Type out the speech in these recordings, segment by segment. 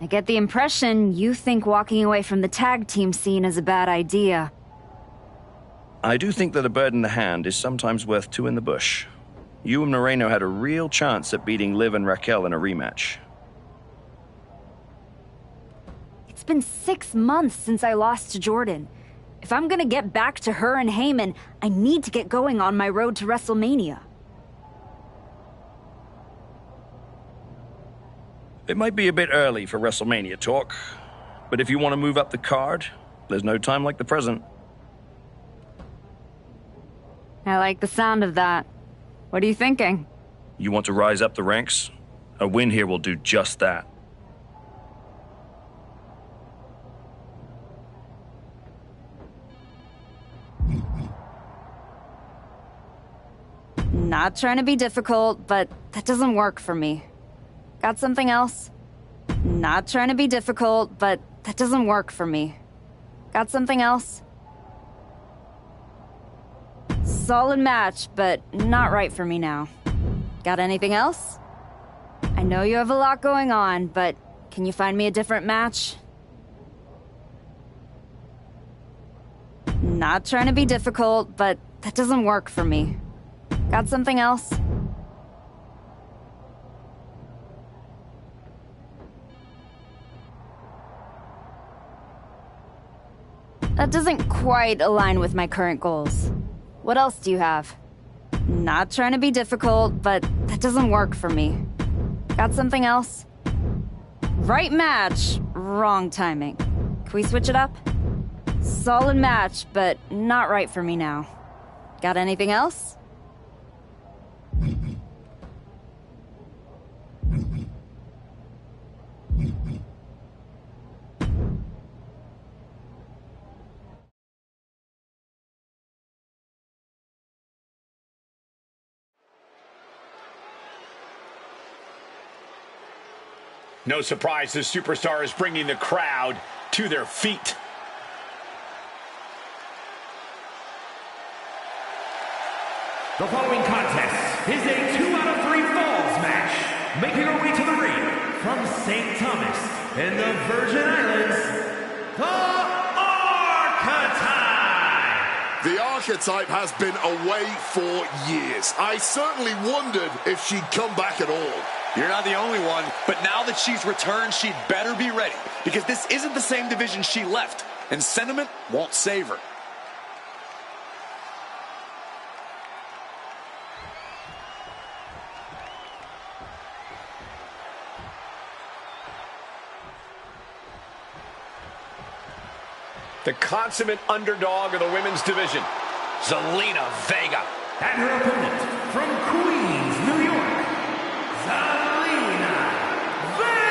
I get the impression you think walking away from the tag team scene is a bad idea. I do think that a bird in the hand is sometimes worth two in the bush. You and Moreno had a real chance at beating Liv and Raquel in a rematch. It's been 6 months since I lost to Jordan. If I'm gonna get back to her and Heyman, I need to get going on my road to WrestleMania. It might be a bit early for WrestleMania talk, but if you want to move up the card, there's no time like the present. I like the sound of that. What are you thinking? You want to rise up the ranks? A win here will do just that. Not trying to be difficult, but that doesn't work for me. Got something else? Not trying to be difficult, but that doesn't work for me. Got something else? Solid match, but not right for me now. Got anything else? I know you have a lot going on, but can you find me a different match? Not trying to be difficult, but that doesn't work for me. Got something else? That doesn't quite align with my current goals. What else do you have? Not trying to be difficult, but that doesn't work for me. Got something else? Right match, wrong timing. Can we switch it up? Solid match, but not right for me now. Got anything else? No surprise, this superstar is bringing the crowd to their feet. The following contest is a 2 out of 3 falls match. Making her way to the ring from St. Thomas in the Virgin Islands, the Archetype. The Archetype has been away for years. I certainly wondered if she'd come back at all. You're not the only one, but now that she's returned, she'd better be ready, because this isn't the same division she left, and sentiment won't save her. The consummate underdog of the women's division, Zelina Vega. And her opponent from Queens, New York, Zelina Vega!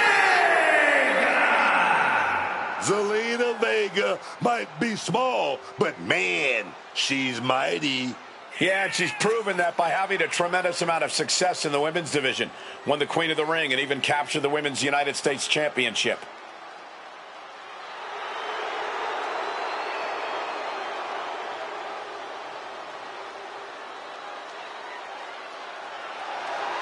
Zelina Vega might be small, but man, she's mighty. Yeah, and she's proven that by having a tremendous amount of success in the women's division. Won the Queen of the Ring and even captured the Women's United States Championship.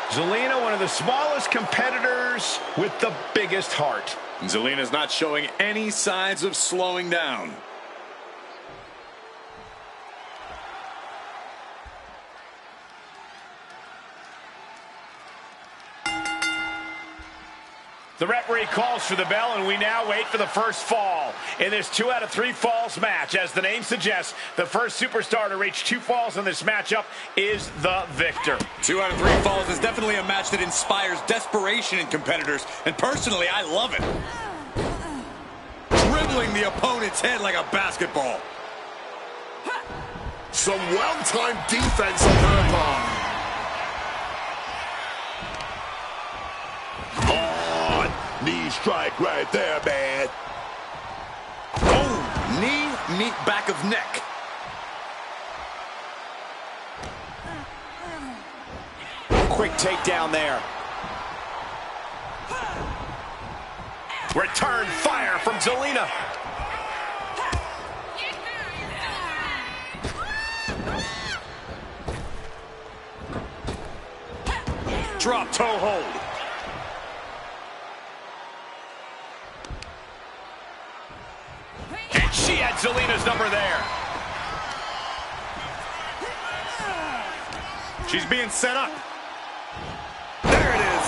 Zelina, one of the smallest competitors with the biggest heart. Zelina's not showing any signs of slowing down. The referee calls for the bell, and we now wait for the first fall in this 2 out of 3 falls match. As the name suggests, the first superstar to reach 2 falls in this matchup is the victor. 2 out of 3 falls is definitely a match that inspires desperation in competitors, and personally, I love it. Dribbling the opponent's head like a basketball. Some well-timed defense on her part. Knee strike right there, man. Oh, knee, meet back of neck. Quick takedown there. Return fire from Zelina. Drop toe hold. She's being set up. There it is.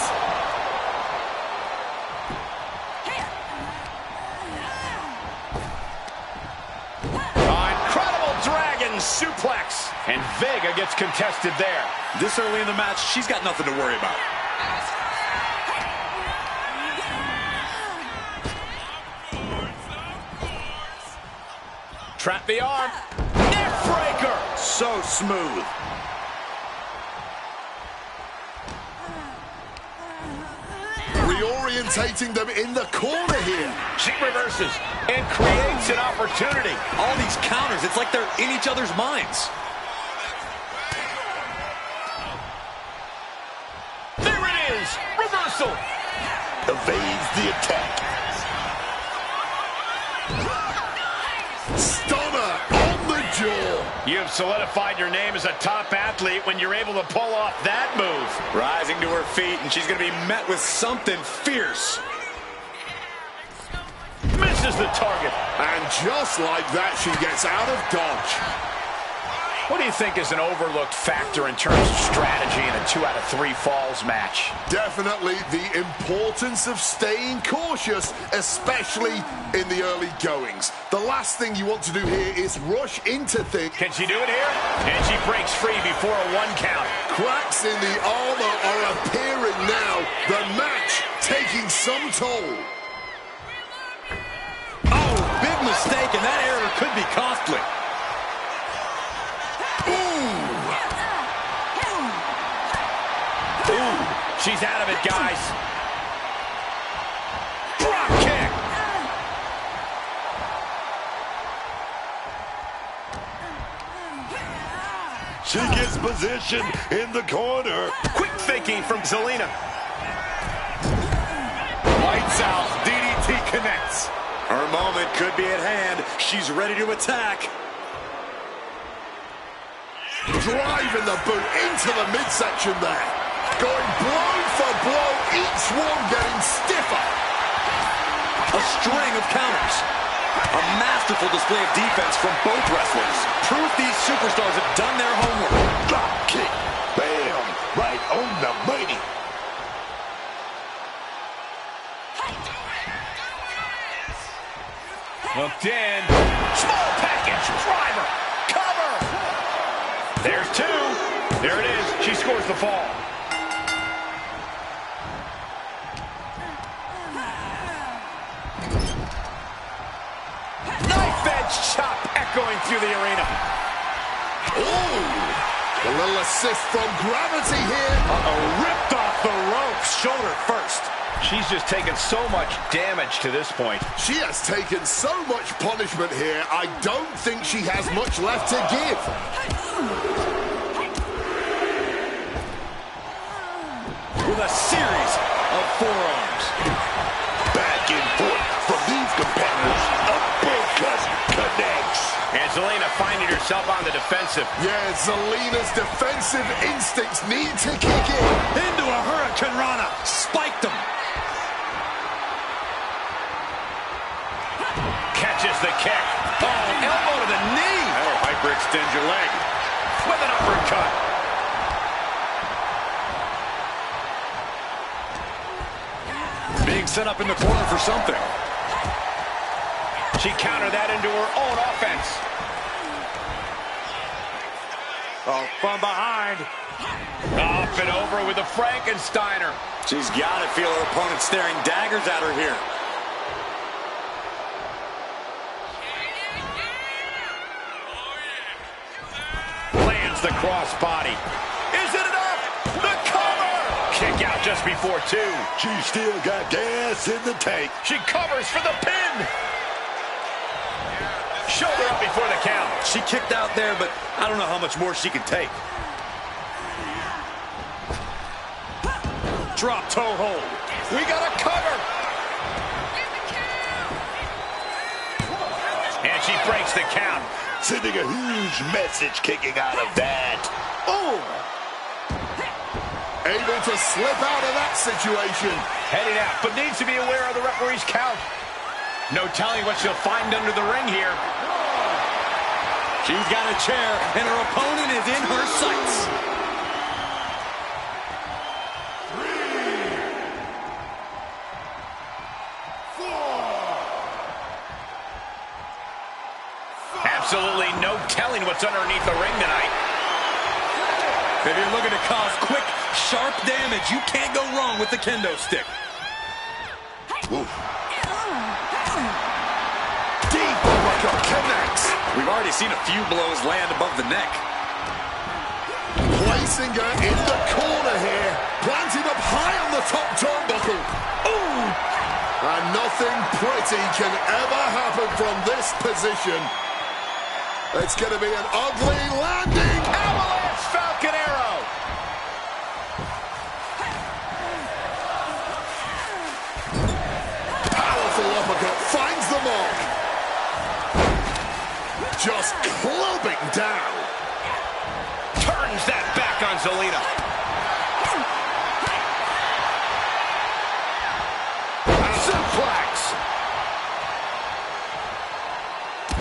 Incredible dragon suplex. And Vega gets contested there. This early in the match, she's got nothing to worry about. Trap the arm. Neck breaker. So smooth. Reorientating them in the corner here. She reverses and creates an opportunity. All these counters, it's like they're in each other's minds. There it is. Reversal. Evades the attack. Stunner on the jaw. You have solidified your name as a top athlete when you're able to pull off that move. Rising to her feet, and she's going to be met with something fierce. Misses the target. And just like that, she gets out of dodge. What do you think is an overlooked factor in terms of strategy in a 2 out of 3 falls match? Definitely the importance of staying cautious, especially in the early goings. The last thing you want to do here is rush into things. Can she do it here? And she breaks free before a 1 count. Cracks in the armor are appearing now. The match taking some toll. Oh, big mistake, and that error could be costly. Ooh, she's out of it, guys. Drop kick. She gets position in the corner. Quick thinking from Zelina. Lights out, DDT connects. Her moment could be at hand. She's ready to attack. Driving the boot into the midsection there. Going blow for blow, each one getting stiffer. A string of counters. A masterful display of defense from both wrestlers. Proof these superstars have done their homework. Drop kick. Bam. Right on the money. Hooked in. Small package. Driver. Cover. There's 2. There it is. She scores the fall. Knife edge chop echoing through the arena. Ooh. A little assist from gravity here. Uh-oh. Ripped off the ropes. Shoulder first. She's just taken so much damage to this point. She has taken so much punishment here, I don't think she has much left to give. With a series of forearms. Back and forth from these competitors. Uppercut connects. And Zelina finding herself on the defensive. Yeah, Zelina's defensive instincts need to kick in. Into a Hurricane Rana. Spiked him. Catches the kick. Oh, elbow to the knee. That'll hyperextend your leg. With an uppercut. Being set up in the corner for something. She countered that into her own offense. Oh, from behind. Up and over with a Frankensteiner. She's got to feel her opponent staring daggers at her here. Lands the crossbody. Is it enough? The cover! Kick out just before 2. She's still got gas in the tank. She covers for the pin. Shoulder up before the count. She kicked out there, but I don't know how much more she can take. Drop toe hold. We got a cover. And she breaks the count. Sending a huge message kicking out of that. Oh! Able to slip out of that situation. Heading out, but needs to be aware of the referee's count. No telling what she'll find under the ring here. She's got a chair, and her opponent is in her sights. Absolutely no telling what's underneath the ring tonight. If you're looking to cause quick, sharp damage, you can't go wrong with the kendo stick. Ooh. Deep overcut connects. We've already seen a few blows land above the neck. Placing her in the corner here. Planted up high on the top turnbuckle. Ooh! And nothing pretty can ever happen from this position. It's going to be an ugly landing. Avalanche Falcon Arrow. Powerful uppercut finds the mark. Just clubbing down. Turns that back on Zelina. Suplex.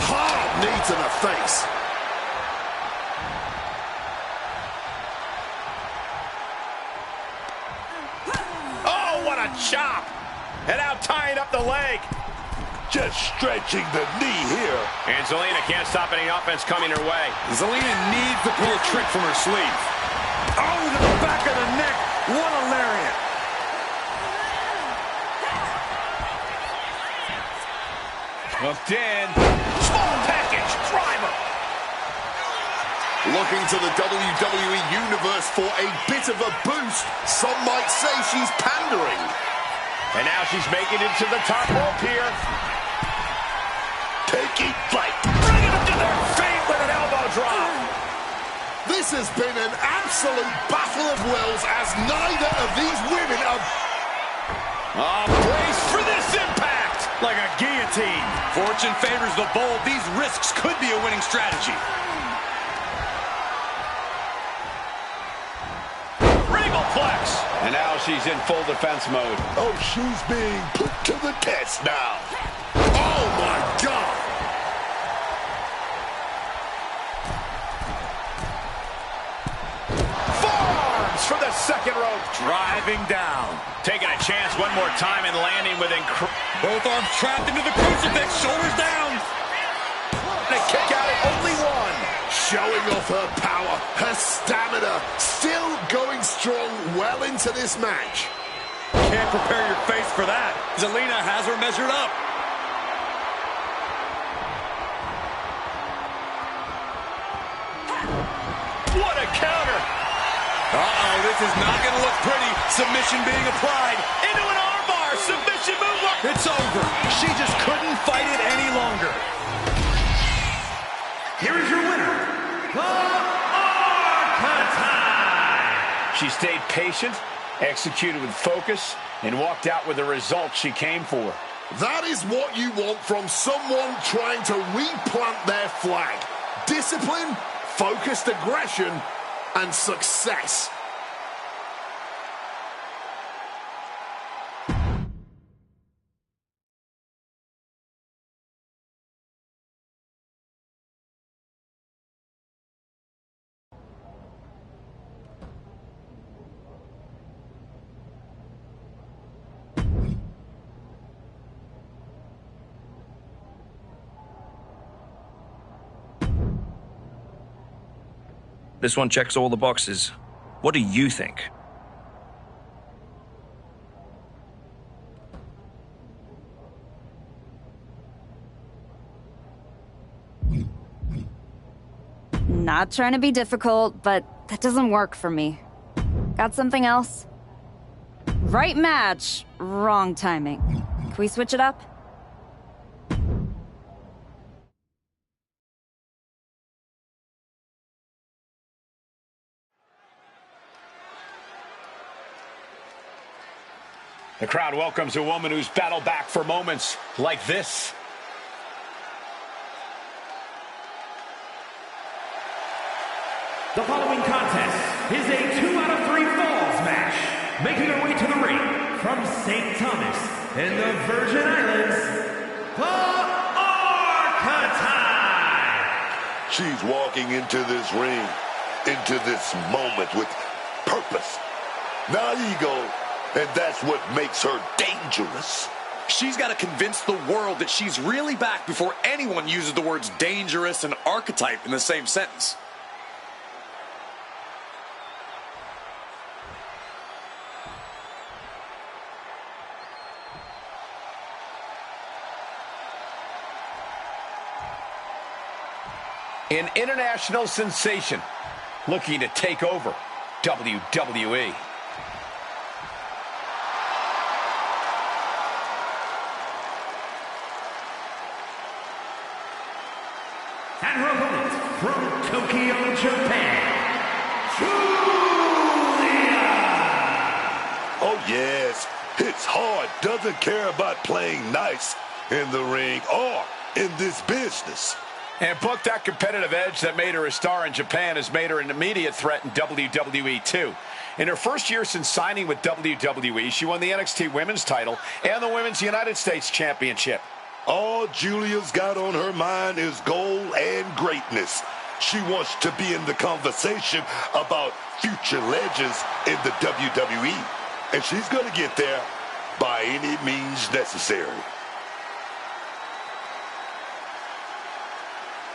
Hard knee to the face. Oh, what a chop. And now tying up the leg. Just stretching the knee here. And Zelina can't stop any offense coming her way. Zelina needs to pull a trick from her sleeve. Oh, to the back of the neck. What a lariat. Hooked in. Small package. Driver. Looking to the WWE Universe for a bit of a boost. Some might say she's pandering. And now she's making it to the top rope here. Taking flight. Bringing them to their feet with an elbow drop. This has been an absolute battle of wills as neither of these women are... Brace for this impact. Like a guillotine. Fortune favors the bold. These risks could be a winning strategy. Regalplex. And now she's in full defense mode. Oh, she's being put to the test now. Oh, my God. Forearms for the second rope. Driving down. Taking a chance one more time and landing with Both arms trapped into the crucifix. Shoulders down. a kick out at only one. Showing off her power, her stamina, still going strong well into this match. Can't prepare your face for that. Zelina has her measured up. What a counter. Uh-oh, this is not going to look pretty. Submission being applied. Into an armbar. Submission move. It's over. She just couldn't fight it any longer. Here is your winner, the Arcatine. She stayed patient, executed with focus, and walked out with the result she came for. That is what you want from someone trying to replant their flag. Discipline, focused aggression, and success. This one checks all the boxes. What do you think? Not trying to be difficult, but that doesn't work for me. Got something else? Right match, wrong timing. Can we switch it up? The crowd welcomes a woman who's battled back for moments like this. The following contest is a 2 out of 3 falls match. Making her way to the ring from St. Thomas in the Virgin Islands, the Arcatine. She's walking into this ring, into this moment with purpose, not ego. And that's what makes her dangerous. She's got to convince the world that she's really back before anyone uses the words dangerous and archetype in the same sentence. An international sensation looking to take over WWE. And her opponent from Tokyo, Japan, Oh, yes. It's hard. Doesn't care about playing nice in the ring or in this business. And book that competitive edge that made her a star in Japan has made her an immediate threat in WWE too. In her first year since signing with WWE, she won the NXT Women's title and the Women's United States Championship. All Julia's got on her mind is gold and greatness. She wants to be in the conversation about future legends in the WWE. And she's going to get there by any means necessary.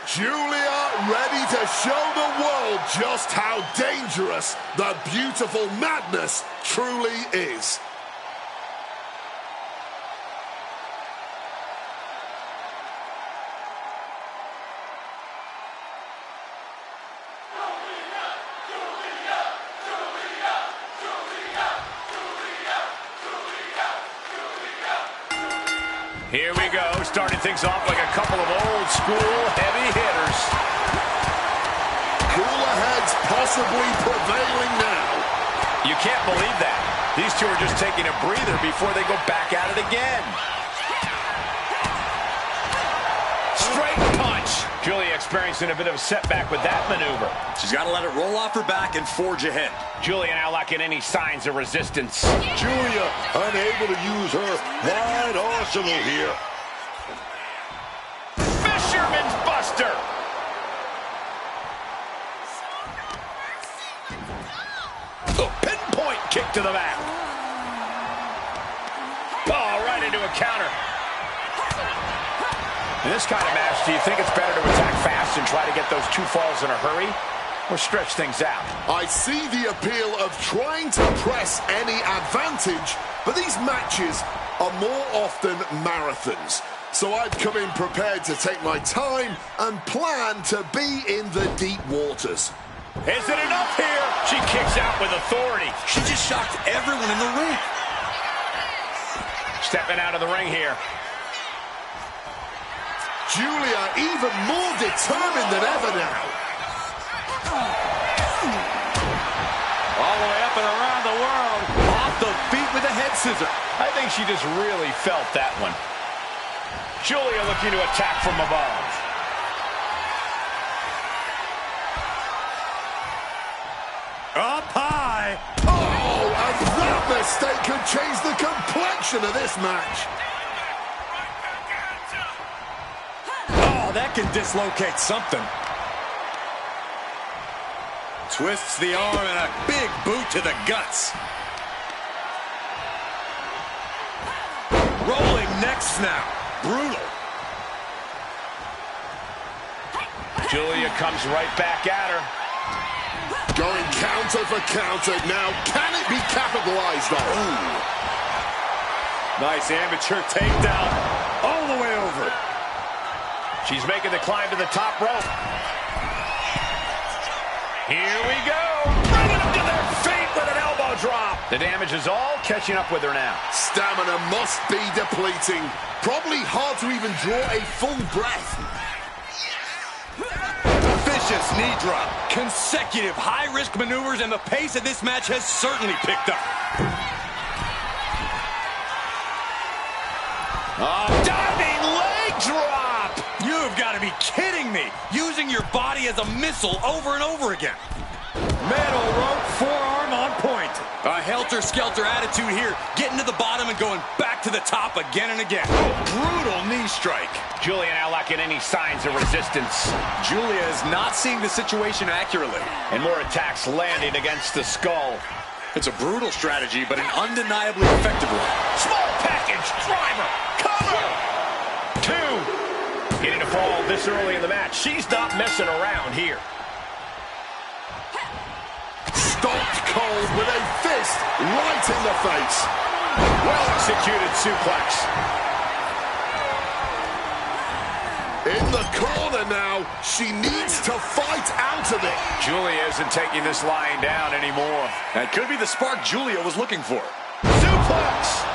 Julia ready to show the world just how dangerous the beautiful madness truly is. Here we go, starting things off like a couple of old school heavy hitters. Cooler heads possibly prevailing now. You can't believe that. These two are just taking a breather before they go back at it again. Straight punch. Julia experiencing a bit of a setback with that maneuver. She's got to let it roll off her back and forge ahead. Julia now lacking any signs of resistance. Julia unable to use her wide arsenal here. Fisherman's Buster. A pinpoint kick to the back. Oh, right into a counter. In this kind of match, do you think it's better to attack fast and try to get those two falls in a hurry, or stretch things out? I see the appeal of trying to press any advantage, but these matches are more often marathons. So I've come in prepared to take my time and plan to be in the deep waters. Is it enough here? She kicks out with authority. She just shocked everyone in the ring. Stepping out of the ring here. Julia even more determined than ever now. All the way up and around the world. Off the feet with a head scissor. I think she just really felt that one. Julia looking to attack from above. Up high. Oh, and that mistake could change the complexion of this match. Oh, that can dislocate something. Twists the arm and a big boot to the guts. Rolling neck snap. Brutal. Julia comes right back at her. Going counter for counter. Now, can it be capitalized on? Ooh. Nice amateur takedown. All the way over. She's making the climb to the top rope. Here we go. Bringing them to their feet with an elbow drop. The damage is all catching up with her now. Stamina must be depleting. Probably hard to even draw a full breath. Vicious knee drop. Consecutive high-risk maneuvers, and the pace of this match has certainly picked up. Diving leg drop. You've got to be kidding me. Using your body as a missile over and over again. Metal rope forearm on point. A helter-skelter attitude here, getting to the bottom and going back to the top again and again. Brutal knee strike. Julia now lacking any signs of resistance. Julia is not seeing the situation accurately. And more attacks landing against the skull. It's a brutal strategy, but an undeniably effective one. Small package driver. the match. She's not messing around here. Stopped cold with a fist right in the face. Well-executed suplex. In the corner now. She needs to fight out of it. Julia isn't taking this lying down anymore. That could be the spark Julia was looking for. Suplex!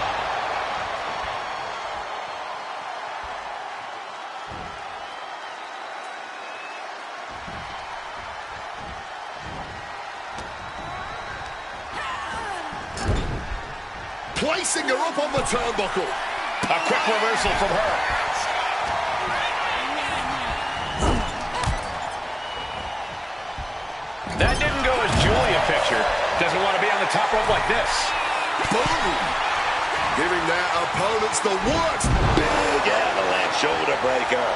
Placing her up on the turnbuckle. A quick reversal from her. That didn't go as Julia pictured. Doesn't want to be on the top rope like this. Boom! Giving their opponents the works. Big avalanche shoulder breaker.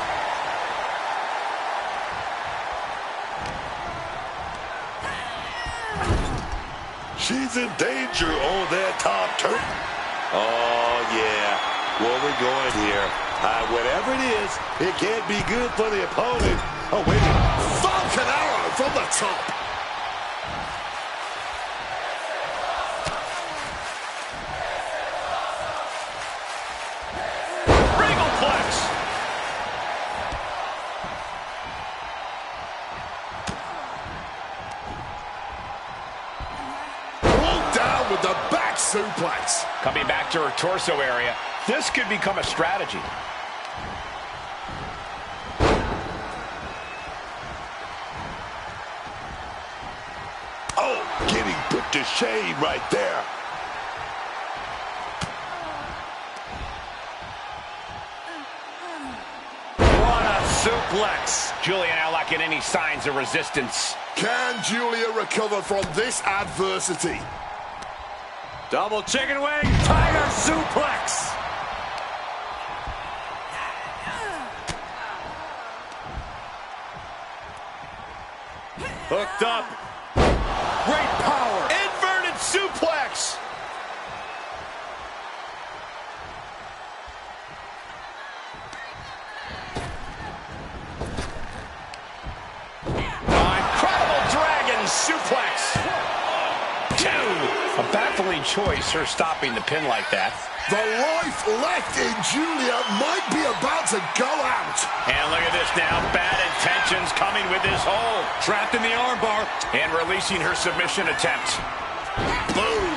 She's in danger on that top turn. Oh, yeah. Where we're going here. Whatever it is, it can't be good for the opponent. Oh, wait. Falcon arrow from the top. Regalplex. Down with the back suplex. Coming back to her torso area. This could become a strategy. Oh, getting put to shame right there. What a suplex. Julia now lacking any signs of resistance. Can Julia recover from this adversity? Double chicken wing, tiger suplex. Hooked up. Great power. Inverted suplex. Incredible dragon suplex. A baffling choice, her stopping the pin like that. The life left in Julia might be about to go out. And look at this now. Bad intentions coming with this hold. Trapped in the armbar. And releasing her submission attempt. Boom.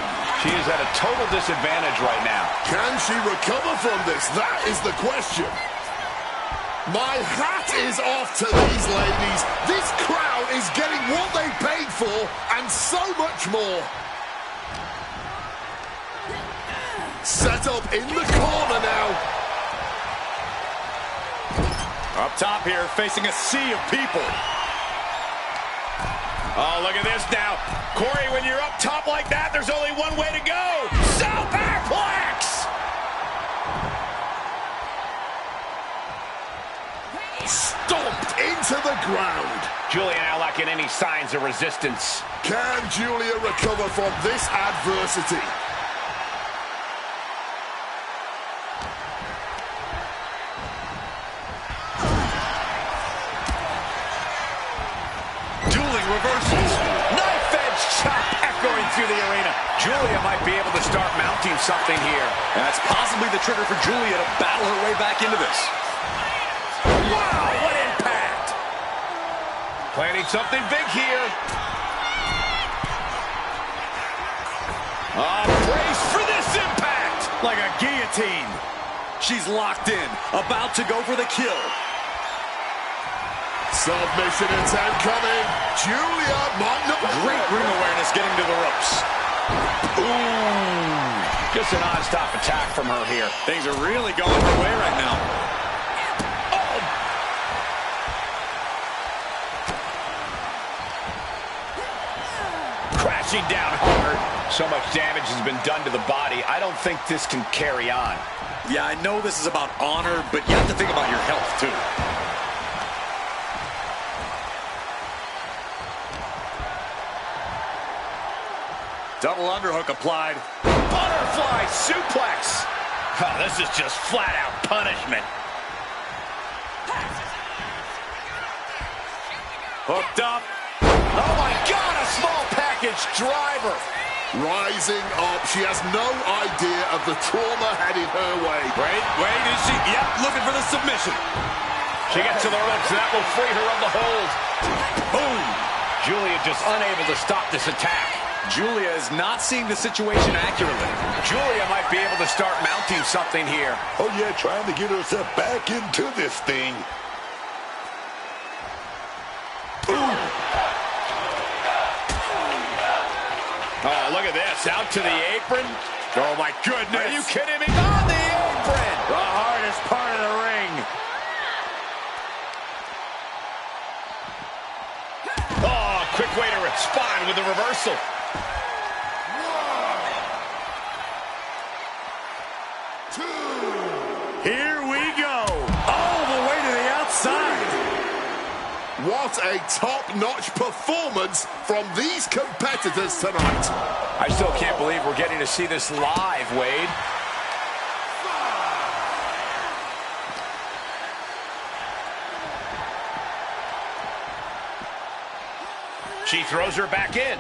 She is at a total disadvantage right now. Can she recover from this? That is the question. My hat is off to these ladies. This crowd is getting what they paid for and so much more. Set up in the corner now. Up top here, facing a sea of people. Oh, look at this now. Corey, when you're up top like that, there's only one way to go. Superplex! Stomped into the ground. Julia now lacking any signs of resistance. Can Julia recover from this adversity? Reversals. Knife edge chop echoing through the arena. Julia might be able to start mounting something here. That's possibly the trigger for Julia to battle her way back into this. Wow, what impact! Planning something big here. Brace for this impact. Like a guillotine. She's locked in, about to go for the kill. Submission attempt coming. Julia might not. Great ring awareness getting to the ropes. Ooh. Just a non-stop attack from her here. Things are really going her way right now. Oh. Crashing down hard. So much damage has been done to the body. I don't think this can carry on. Yeah, I know this is about honor, but you have to think about your health, too. Double underhook applied. Butterfly suplex. Oh, this is just flat-out punishment. Hooked up. Oh, my God, a small package driver. Rising up, she has no idea of the trauma headed her way. Wait, is she? Yep, looking for the submission. She gets to the ropes, and that will free her of the hold. Boom! Julia just unable to stop this attack. Julia is not seeing the situation accurately. Julia might be able to start mounting something here. Oh, yeah, trying to get herself back into this thing. Ooh. Oh, look at this. Out to the apron. Oh, my goodness. Are you kidding me? On the apron. The hardest part of the ring. Oh, quick way to respond with the reversal. Here we go. All the way to the outside. What a top-notch performance from these competitors tonight. I still can't believe we're getting to see this live, Wade. She throws her back in.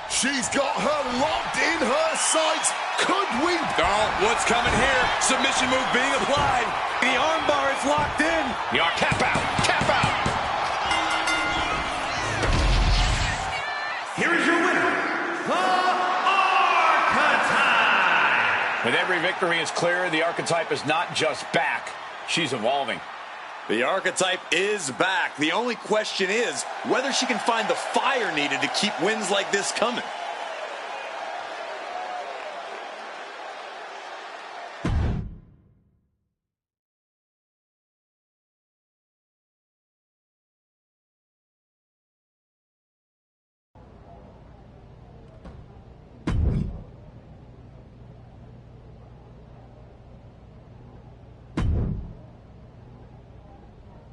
She's got her locked in her sights. Could we? Oh, what's coming here? Submission move being applied. The armbar is locked in. Yeah, tap out. Tap out. Here is your winner, the Archetype. With every victory is clear, the Archetype is not just back. She's evolving. The Archetype is back. The only question is whether she can find the fire needed to keep wins like this coming.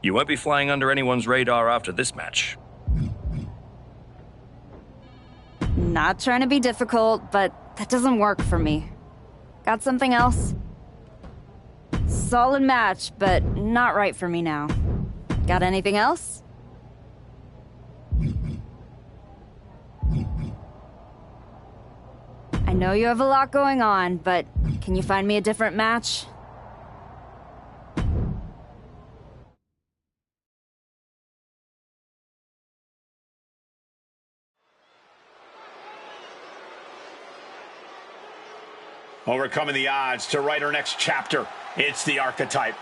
You won't be flying under anyone's radar after this match. Not trying to be difficult, but that doesn't work for me. Got something else? Solid match, but not right for me now. Got anything else? I know you have a lot going on, but can you find me a different match? Overcoming the odds to write her next chapter. It's the Archetype.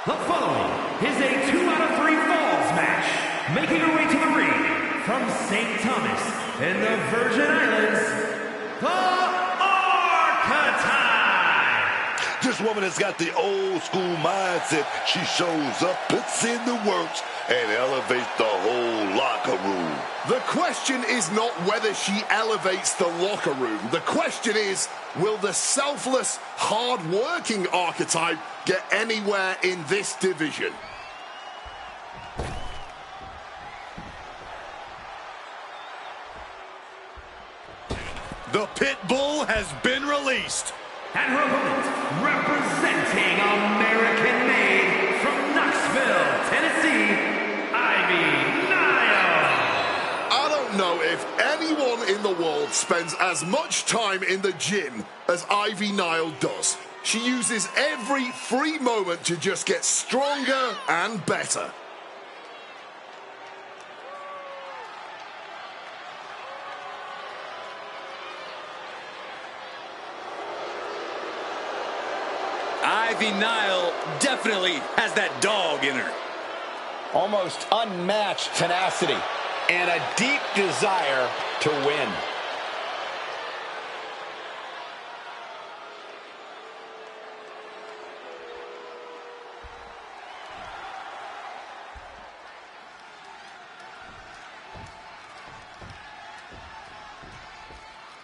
The following is a 2 out of 3 falls match. Making her way to the ring from St. Thomas in the Virgin Islands, the Archetype. This woman has got the old school mindset. She shows up, puts in the works, and elevates the whole locker room. The question is not whether she elevates the locker room. The question is, will the selfless, hard-working Archetype get anywhere in this division? The pit bull has been released. And her opponent, representing American-made from Knoxville, Tennessee, Ivy Nile. I don't know if anyone in the world spends as much time in the gym as Ivy Nile does. She uses every free moment to just get stronger and better. Ivy Nile definitely has that dog in her. Almost unmatched tenacity and a deep desire to win.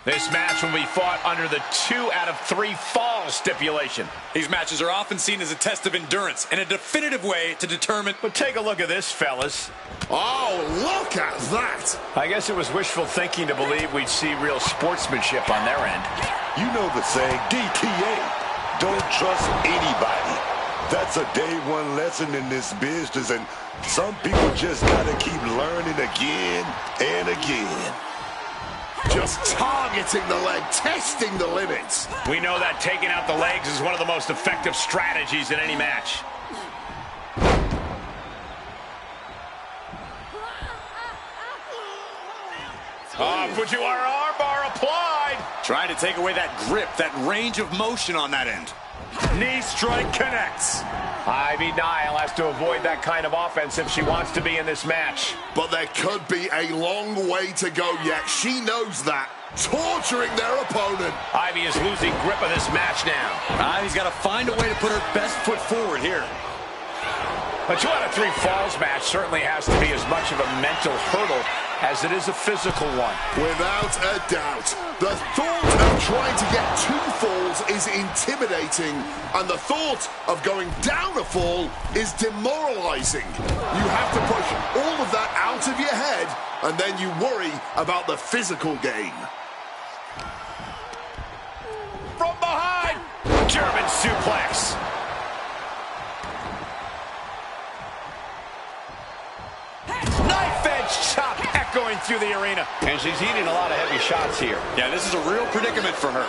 This match will be fought under the 2 out of 3 falls stipulation. These matches are often seen as a test of endurance and a definitive way to determine. But take a look at this, fellas. Oh, look at that! I guess it was wishful thinking to believe we'd see real sportsmanship on their end. You know the saying, DTA, don't trust anybody. That's a day one lesson in this business, and some people just gotta keep learning again and again. Just targeting the leg, testing the limits. We know that taking out the legs is one of the most effective strategies in any match. Fujiwara armbar applied. Trying to take away that grip, that range of motion on that end. Knee strike connects. Ivy Nile has to avoid that kind of offense if she wants to be in this match. But there could be a long way to go yet. She knows that. Torturing their opponent. Ivy is losing grip of this match now. Ivy's got to find a way to put her best foot forward here. A 2 out of 3 falls match certainly has to be as much of a mental hurdle as it is a physical one. Without a doubt. The thought of trying to get 2 falls is intimidating, and the thought of going down a fall is demoralizing. You have to push all of that out of your head, and then you worry about the physical game. From behind, German suplex. Knife edge chop echoing through the arena. And she's eating a lot of heavy shots here. Yeah, this is a real predicament for her.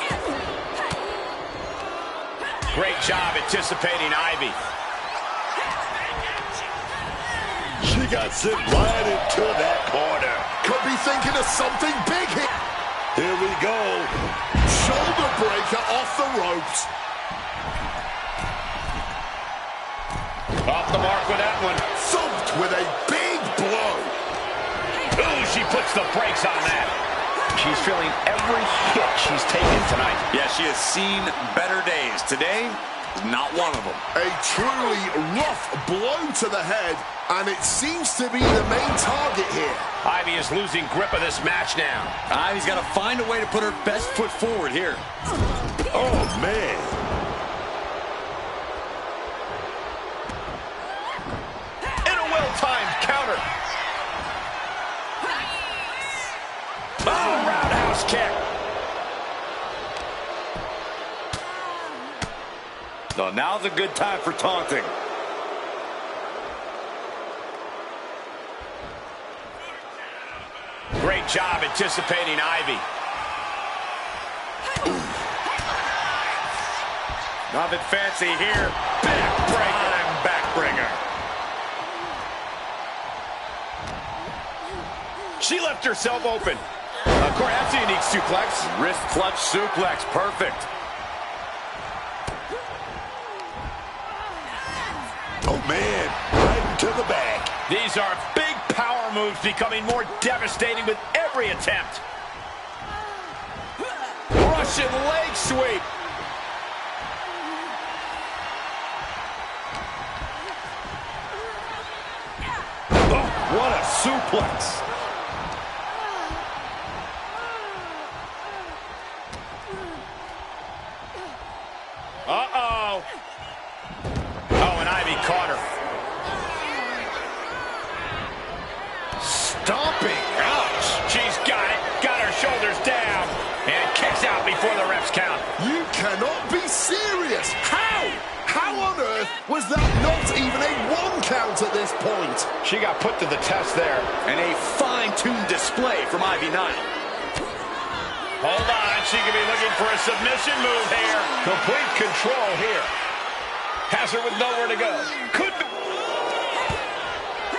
Great job anticipating Ivy. She got sent right into that corner. Could be thinking of something big here. Here we go. Shoulder breaker off the ropes. Off the mark with that one. Thumped with a big blow. Ooh, she puts the brakes on that. She's feeling every hit she's taken tonight. Yeah, she has seen better days. Today is not one of them. A truly rough blow to the head, and it seems to be the main target here. Ivy is losing grip of this match now. Ivy's got to find a way to put her best foot forward here. Oh, man. In a well-timed counter. Oh, roundhouse kick. So now's a good time for taunting. Great job anticipating Ivy. Nothing fancy here. Backbreaker. Backbringer. She left herself open. Of course, that's a unique suplex. Wrist clutch suplex. Perfect. Oh, man. Right into the back. These are big power moves becoming more devastating with every attempt. Russian leg sweep. Oh, what a suplex. Uh-oh. Oh, and Ivy caught her. Stomping. Ouch. She's got it. Got her shoulders down. And kicks out before the refs count. You cannot be serious. How? How on earth was that not even a 1 count at this point? She got put to the test there. And a fine-tuned display from Ivy Nile. Hold on. She could be looking for a submission move here. Complete control here. Has her with nowhere to go. Could be.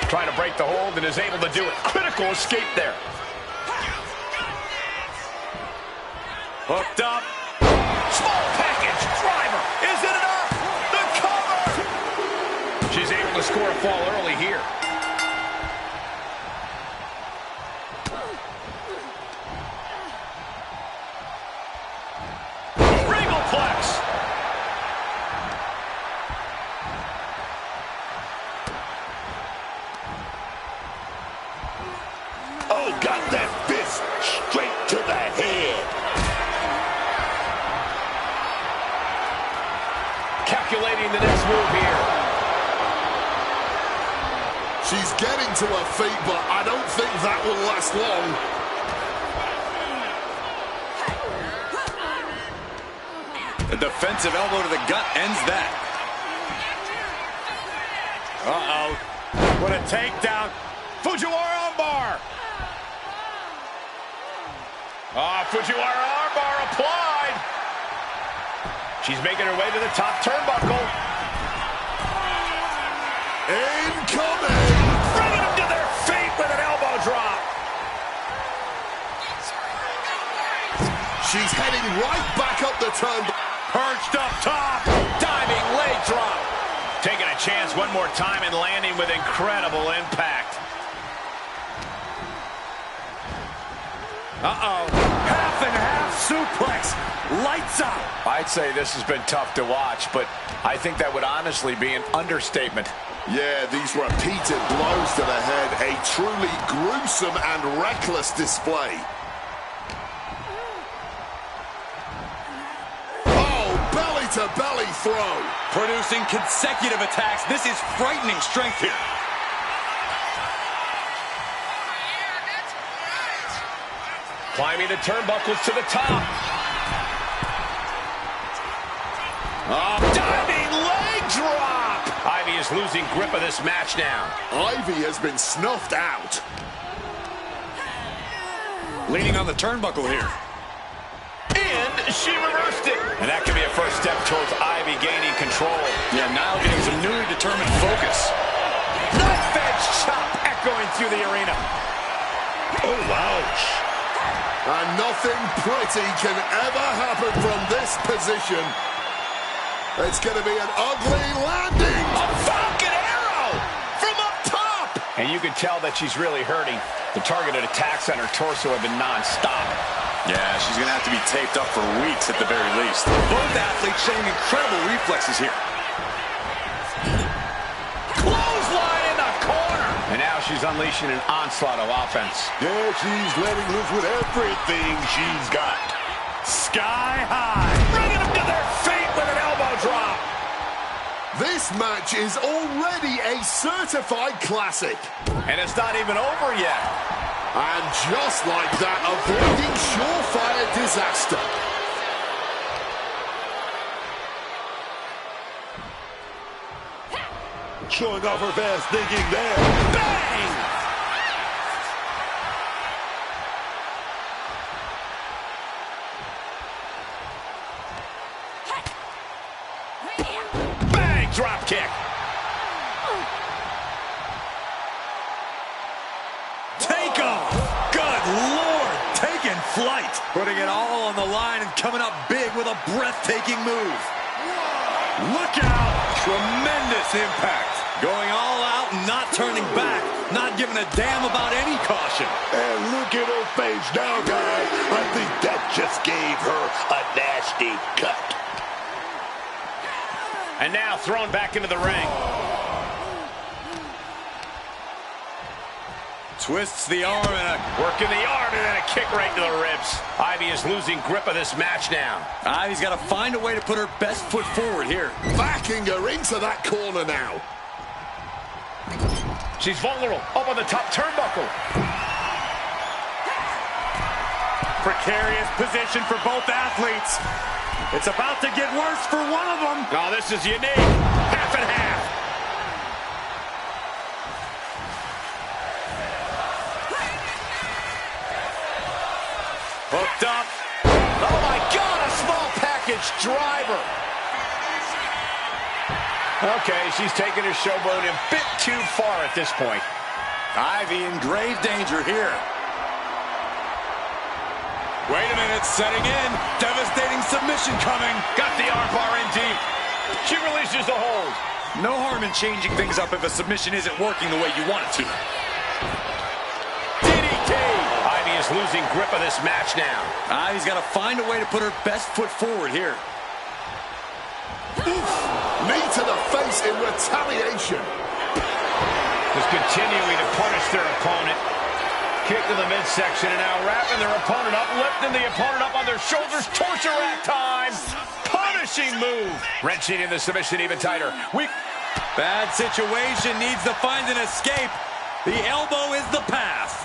Trying to break the hold and is able to do it. Critical escape there. Hooked up. Small package driver. Is it enough? The cover. She's able to score a fall early here. Regalplex. Oh, got that fist straight to the head. getting to her feet, but I don't think that will last long. A defensive elbow to the gut ends that. Uh-oh. What a takedown. Fujiwara armbar. Fujiwara armbar applied. She's making her way to the top turnbuckle. Incoming! Bringing them to their feet with an elbow drop. She's heading right back up the turnbuckle. Perched up top. Diving leg drop. Taking a chance one more time and landing with incredible impact. Uh-oh. Half and half suplex. Lights out. I'd say this has been tough to watch, but I think that would honestly be an understatement. Yeah, these repeated blows to the head, a truly gruesome and reckless display. Oh, belly-to-belly throw. Producing consecutive attacks. This is frightening strength here. Climbing the turnbuckles to the top. Diving leg drop. Ivy is losing grip of this match now. Ivy has been snuffed out. Leaning on the turnbuckle here. And she reversed it. And that could be a first step towards Ivy gaining control. Yeah, now getting some newly determined focus. Knife edge chop echoing through the arena. Oh, ouch. And nothing pretty can ever happen from this position. It's going to be an ugly landing. A Falcon Arrow from up top. And you can tell that she's really hurting. The targeted attacks on her torso have been non-stop. Yeah, she's going to have to be taped up for weeks at the very least. Both athletes showing incredible reflexes here. Clothesline in the corner. And now she's unleashing an onslaught of offense. Yeah, she's letting loose with everything she's got. Sky high. Bringing them to their feet with an elbow drop. This match is already a certified classic. And it's not even over yet. And just like that, avoiding surefire disaster. Showing off her fast thinking there. Bang! Bang! Drop kick. Take off. Good Lord. Taking flight. Putting it all on the line and coming up big with a breathtaking move. Look out. Tremendous impact. Going all out and not turning back. Not giving a damn about any caution. And look at her face now, guys. I think that just gave her a nasty cut. And now thrown back into the ring. Twists the arm and Working the arm and then a kick right to the ribs. Ivy is losing grip of this match now. Ivy's got to find a way to put her best foot forward here. Backing her into that corner now. She's vulnerable. Up on the top turnbuckle. Precarious position for both athletes. It's about to get worse for one of them. Oh, this is unique. Half and half. Hooked up. Oh, my God, a small package driver. Okay, she's taking her showboat a bit too far at this point. Ivy in grave danger here. Wait a minute, setting in. Devastating submission coming. Got the armbar in deep. She releases the hold. No harm in changing things up if a submission isn't working the way you want it to. DDT. Ivy is losing grip of this match now. Ivy's got to find a way to put her best foot forward here. Knee to the face in retaliation. Just continuing to punish their opponent. Kick to the midsection and now wrapping their opponent up, lifting the opponent up on their shoulders. Torture rack time. Punishing move. Wrenching in the submission even tighter. Bad situation, needs to find an escape. The elbow is the path.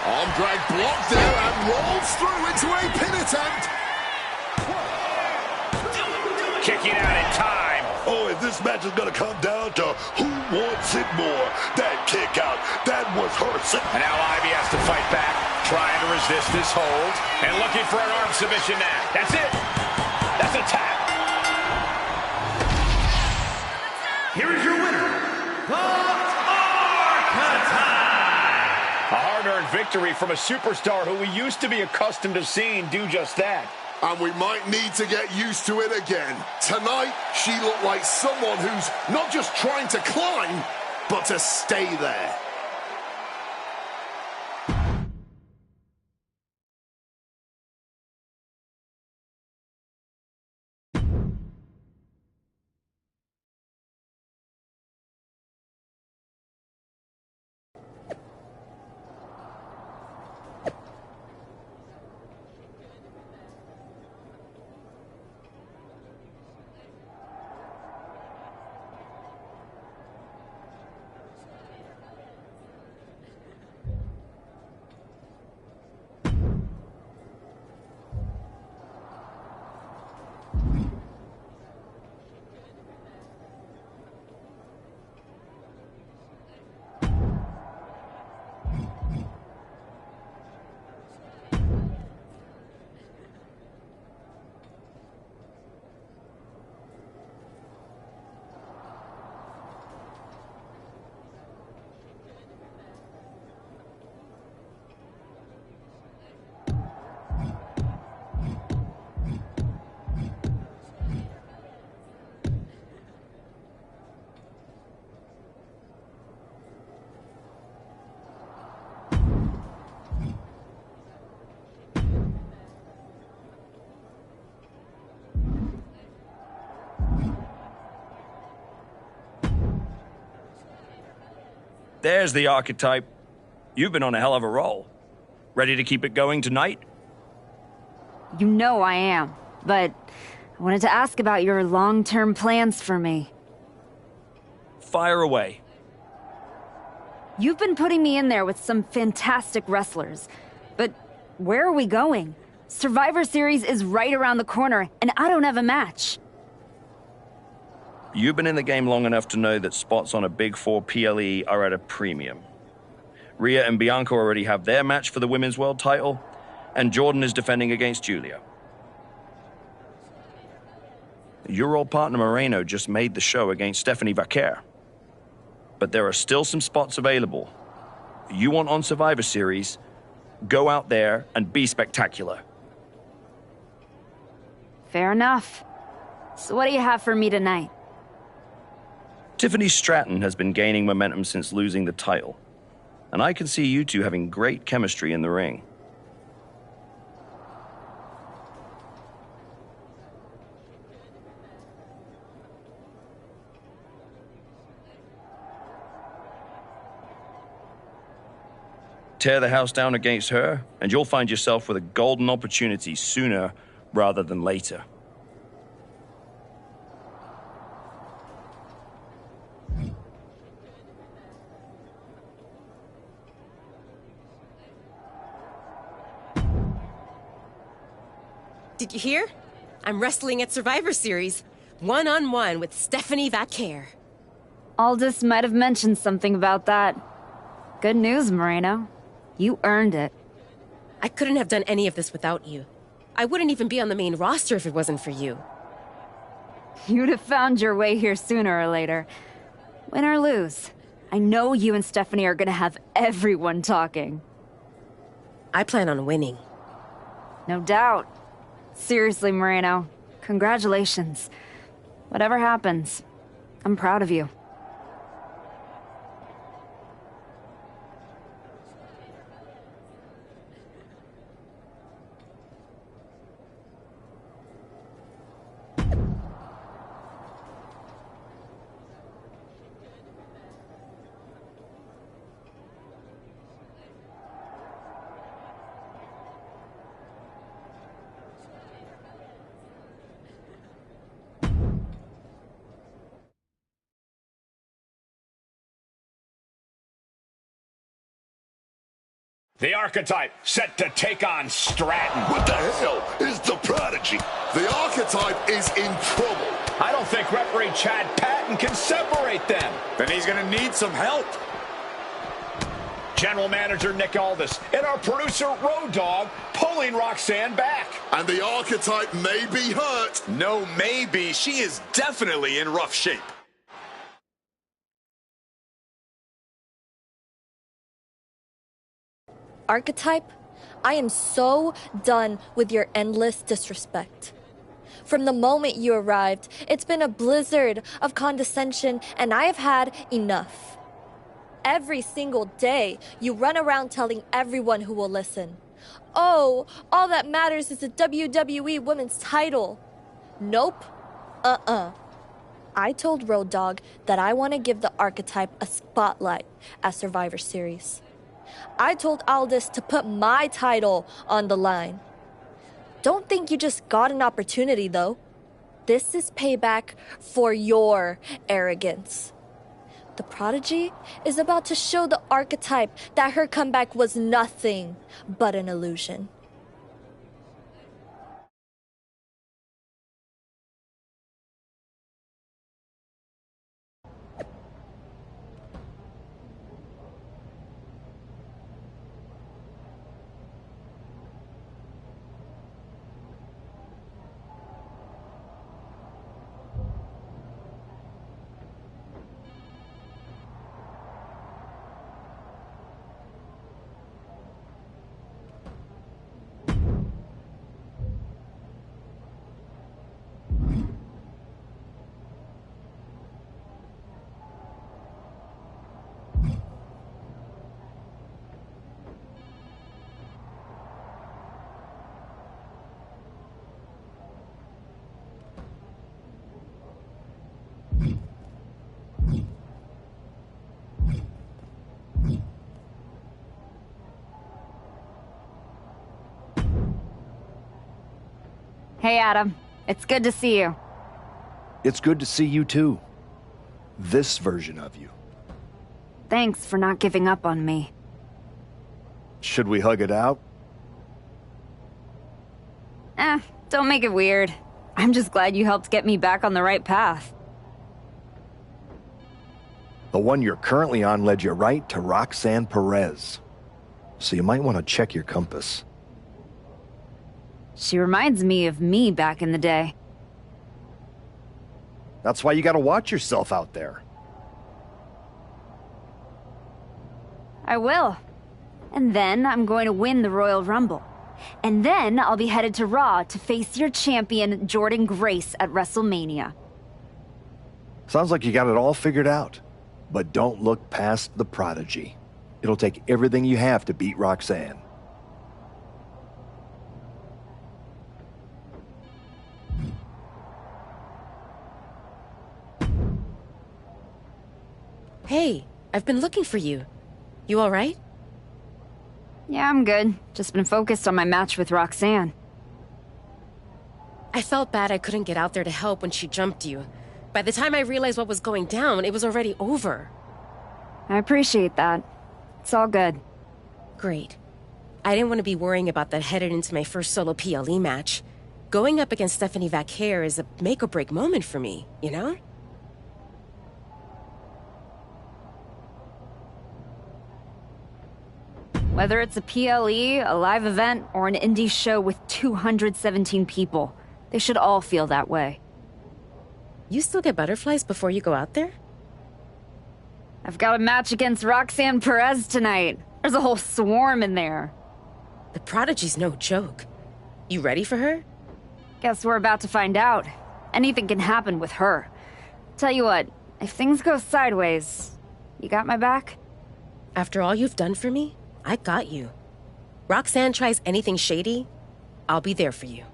Arm drag blocked there and rolls through into a pin attempt. Kicking out in time. Oh, and this match is going to come down to who wants it more. That kick out, that was her. And now Ivy has to fight back, trying to resist this hold. And looking for an arm submission now. That's it. That's a tap. Here is your winner, the Arcatine. A hard-earned victory from a superstar who we used to be accustomed to seeing do just that. And we might need to get used to it again. Tonight, she looked like someone who's not just trying to climb, but to stay there. There's the archetype. You've been on a hell of a roll. Ready to keep it going tonight? You know I am, but I wanted to ask about your long-term plans for me. Fire away. You've been putting me in there with some fantastic wrestlers, but where are we going? Survivor Series is right around the corner, and I don't have a match. You've been in the game long enough to know that spots on a Big Four PLE are at a premium. Rhea and Bianca already have their match for the Women's World title, and Jordan is defending against Julia. Your old partner Moreno just made the show against Stephanie Vaquer. But there are still some spots available. You want on Survivor Series, go out there and be spectacular. Fair enough. So what do you have for me tonight? Tiffany Stratton has been gaining momentum since losing the title, and I can see you two having great chemistry in the ring. Tear the house down against her, and you'll find yourself with a golden opportunity sooner rather than later. Did you hear? I'm wrestling at Survivor Series, one-on-one with Stephanie Vaquer. Aldous might have mentioned something about that. Good news, Moreno. You earned it. I couldn't have done any of this without you. I wouldn't even be on the main roster if it wasn't for you. You'd have found your way here sooner or later. Win or lose, I know you and Stephanie are gonna have everyone talking. I plan on winning. No doubt. Seriously, Moreno, congratulations. Whatever happens, I'm proud of you. The Archetype set to take on Stratton. What the hell is the Prodigy? The Archetype is in trouble. I don't think referee Chad Patton can separate them. Then he's going to need some help. General Manager Nick Aldis and our producer Road Dogg pulling Roxanne back. And the Archetype may be hurt. No, maybe. She is definitely in rough shape. Archetype, I am so done with your endless disrespect. From the moment you arrived, it's been a blizzard of condescension, and I have had enough. Every single day, you run around telling everyone who will listen, "Oh, all that matters is the WWE Women's title." Nope. I told Road Dogg that I want to give the Archetype a spotlight at Survivor Series. I told Aldis to put my title on the line. Don't think you just got an opportunity, though. This is payback for your arrogance. The Prodigy is about to show the Archetype that her comeback was nothing but an illusion. Hey, Adam. It's good to see you. It's good to see you too. This version of you. Thanks for not giving up on me. Should we hug it out? Don't make it weird. I'm just glad you helped get me back on the right path. The one you're currently on led you right to Roxanne Perez. So you might want to check your compass. She reminds me of me back in the day. That's why you gotta watch yourself out there. I will. And then I'm going to win the Royal Rumble. And then I'll be headed to Raw to face your champion, Jordan Grace, at WrestleMania. Sounds like you got it all figured out. But don't look past the Prodigy. It'll take everything you have to beat Roxanne. Hey, I've been looking for you. You all right? Yeah, I'm good. Just been focused on my match with Roxanne. I felt bad I couldn't get out there to help when she jumped you. By the time I realized what was going down, it was already over. I appreciate that. It's all good. Great. I didn't want to be worrying about that headed into my first solo PLE match. Going up against Stephanie Vaquer is a make-or-break moment for me, you know? Whether it's a PLE, a live event, or an indie show with 217 people, they should all feel that way. You still get butterflies before you go out there? I've got a match against Roxanne Perez tonight. There's a whole swarm in there. The Prodigy's no joke. You ready for her? Guess we're about to find out. Anything can happen with her. Tell you what, if things go sideways, you got my back? After all you've done for me, I got you. Roxanne tries anything shady, I'll be there for you.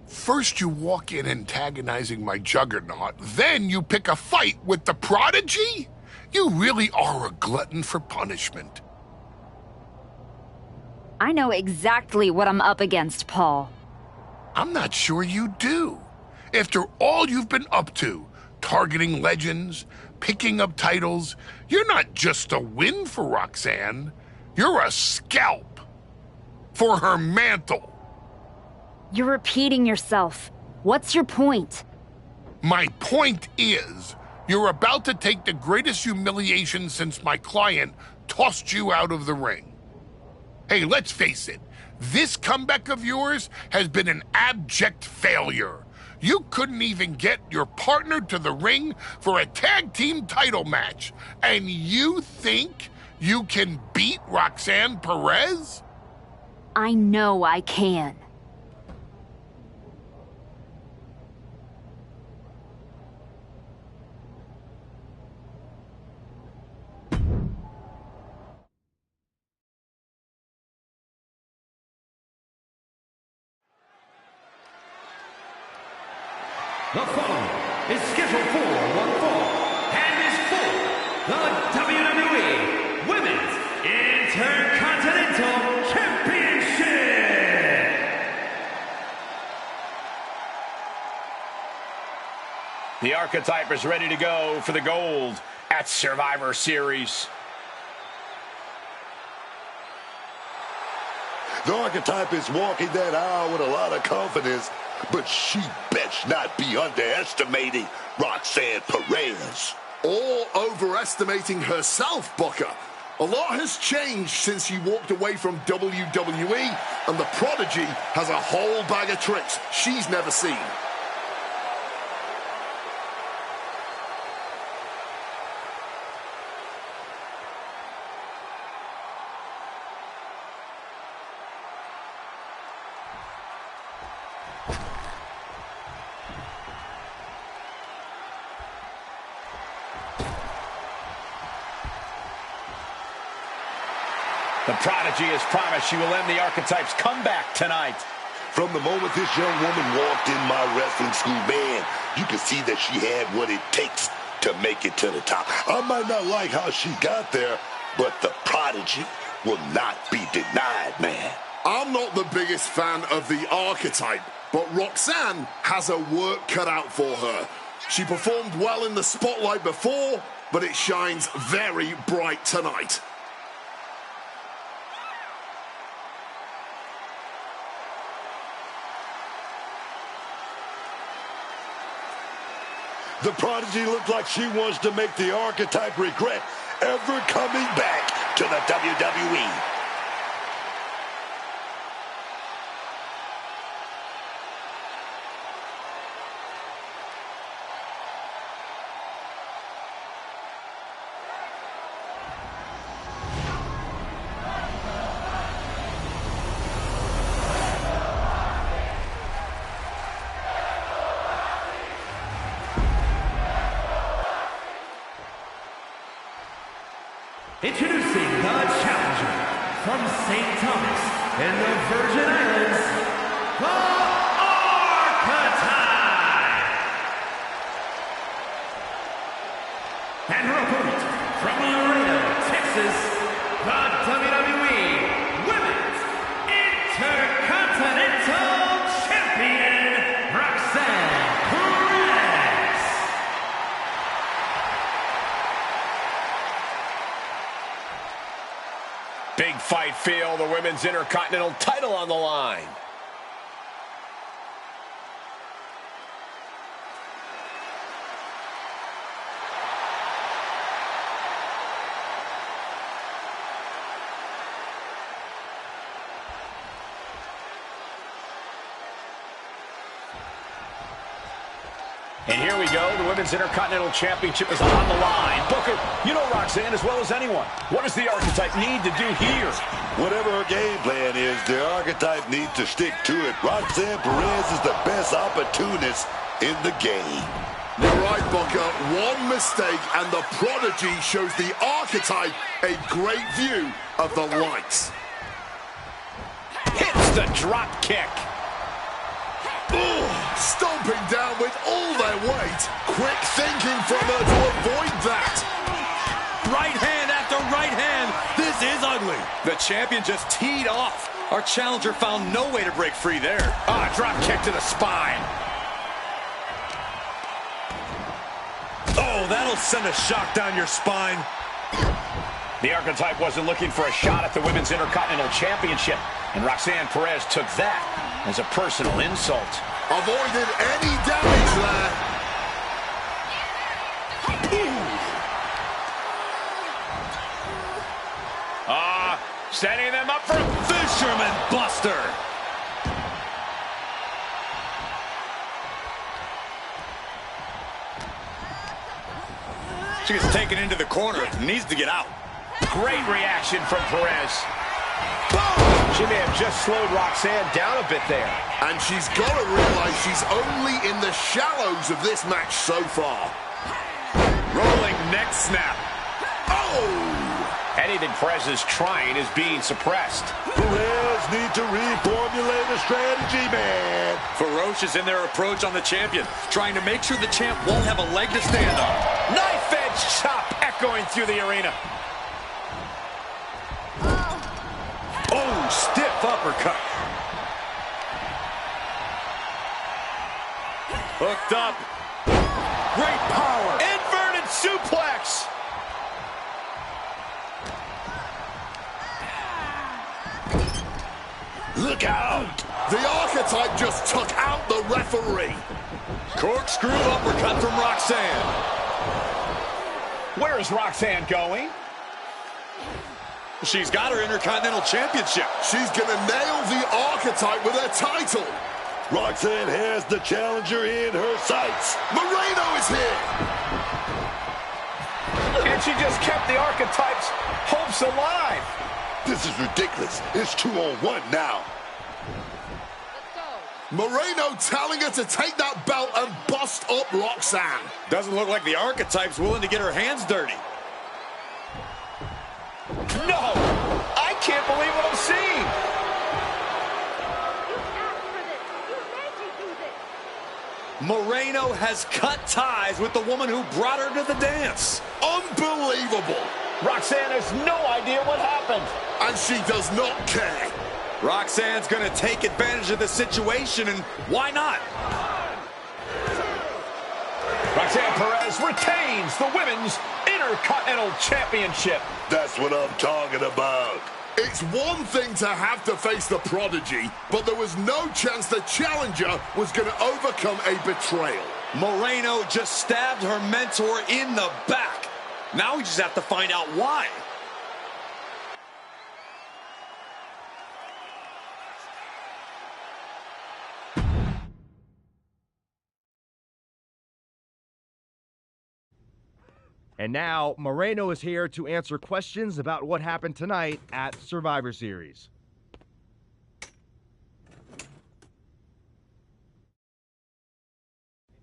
First you walk in antagonizing my juggernaut, then you pick a fight with the Prodigy? You really are a glutton for punishment. I know exactly what I'm up against, Paul. I'm not sure you do. After all you've been up to, targeting legends, picking up titles, you're not just a win for Roxanne. You're a scalp for her mantle. You're repeating yourself. What's your point? My point is, you're about to take the greatest humiliation since my client tossed you out of the ring. Hey, let's face it, this comeback of yours has been an abject failure. You couldn't even get your partner to the ring for a tag team title match, and you think you can beat Roxanne Perez? I know I can. The following is scheduled for one fall and is for the WWE Women's Intercontinental Championship. The Archetype is ready to go for the gold at Survivor Series. The Archetype is walking that aisle with a lot of confidence, but she best not be underestimating Roxanne Perez. Or overestimating herself, Booker. A lot has changed since she walked away from WWE, and the Prodigy has a whole bag of tricks she's never seen. The Prodigy has promised she will end the Archetype's comeback tonight. From the moment this young woman walked in my wrestling school, man, you could see that she had what it takes to make it to the top. I might not like how she got there, but the Prodigy will not be denied, man. I'm not the biggest fan of the Archetype, but Roxanne has her work cut out for her. She performed well in the spotlight before, but it shines very bright tonight. The Prodigy looked like she wants to make the Archetype regret ever coming back to the WWE. Introducing the challenger from St. Thomas in the Virgin Islands, the Archetype. And her opponent from Laredo, Texas, the WWE Women's Intercontinental Champion, Roxanne Perez. Big fight feel, the Women's Intercontinental title on the line. And here we go. The Women's Intercontinental Championship is on the line. Booker, you know Roxanne as well as anyone. What does the Archetype need to do here? Whatever her game plan is, the Archetype needs to stick to it. Roxanne Perez is the best opportunist in the game. You're right, Booker. One mistake and the Prodigy shows the Archetype a great view of the lights. Hits the drop kick. Ooh, stomping down with all their weight. Quick thinking from her to avoid that. Right hand after right hand. This is ugly. The champion just teed off. Our challenger found no way to break free there. Drop kick to the spine. Oh, that'll send a shock down your spine. The Archetype wasn't looking for a shot at the Women's Intercontinental Championship, and Roxanne Perez took that as a personal insult. Avoided any damage there. Setting them up for Fisherman Buster. She gets taken into the corner. Needs to get out. great reaction from Perez. Boom! She may have just slowed Roxanne down a bit there. And she's got to realize she's only in the shallows of this match so far. Rolling neck snap. Oh! Anything Perez is trying is being suppressed. Perez need to reformulate a strategy, man. Ferocious in their approach on the champion, trying to make sure the champ won't have a leg to stand on. Knife edge chop echoing through the arena. Oh, stiff uppercut. Hooked up. Great power. Inverted suplex. Look out! The Archetype just took out the referee. Corkscrew uppercut from Roxanne. Where is Roxanne going? She's got her Intercontinental Championship. She's gonna nail the Archetype with her title. Roxanne has the challenger in her sights. Moreno is here. And she just kept the Archetype's hopes alive. This is ridiculous. It's 2-on-1 now. Moreno telling her to take that belt and bust up Roxanne. Doesn't look like the Archetype's willing to get her hands dirty. No! I can't believe what I'm seeing! Moreno has cut ties with the woman who brought her to the dance. Unbelievable. Roxanne has no idea what happened. And she does not care. Roxanne's going to take advantage of the situation, and why not? Roxanne Perez retains the Women's Intercontinental Championship. That's what I'm talking about. It's one thing to have to face the Prodigy, but there was no chance the challenger was going to overcome a betrayal. Moreno just stabbed her mentor in the back. Now we just have to find out why. And now, Moreno is here to answer questions about what happened tonight at Survivor Series.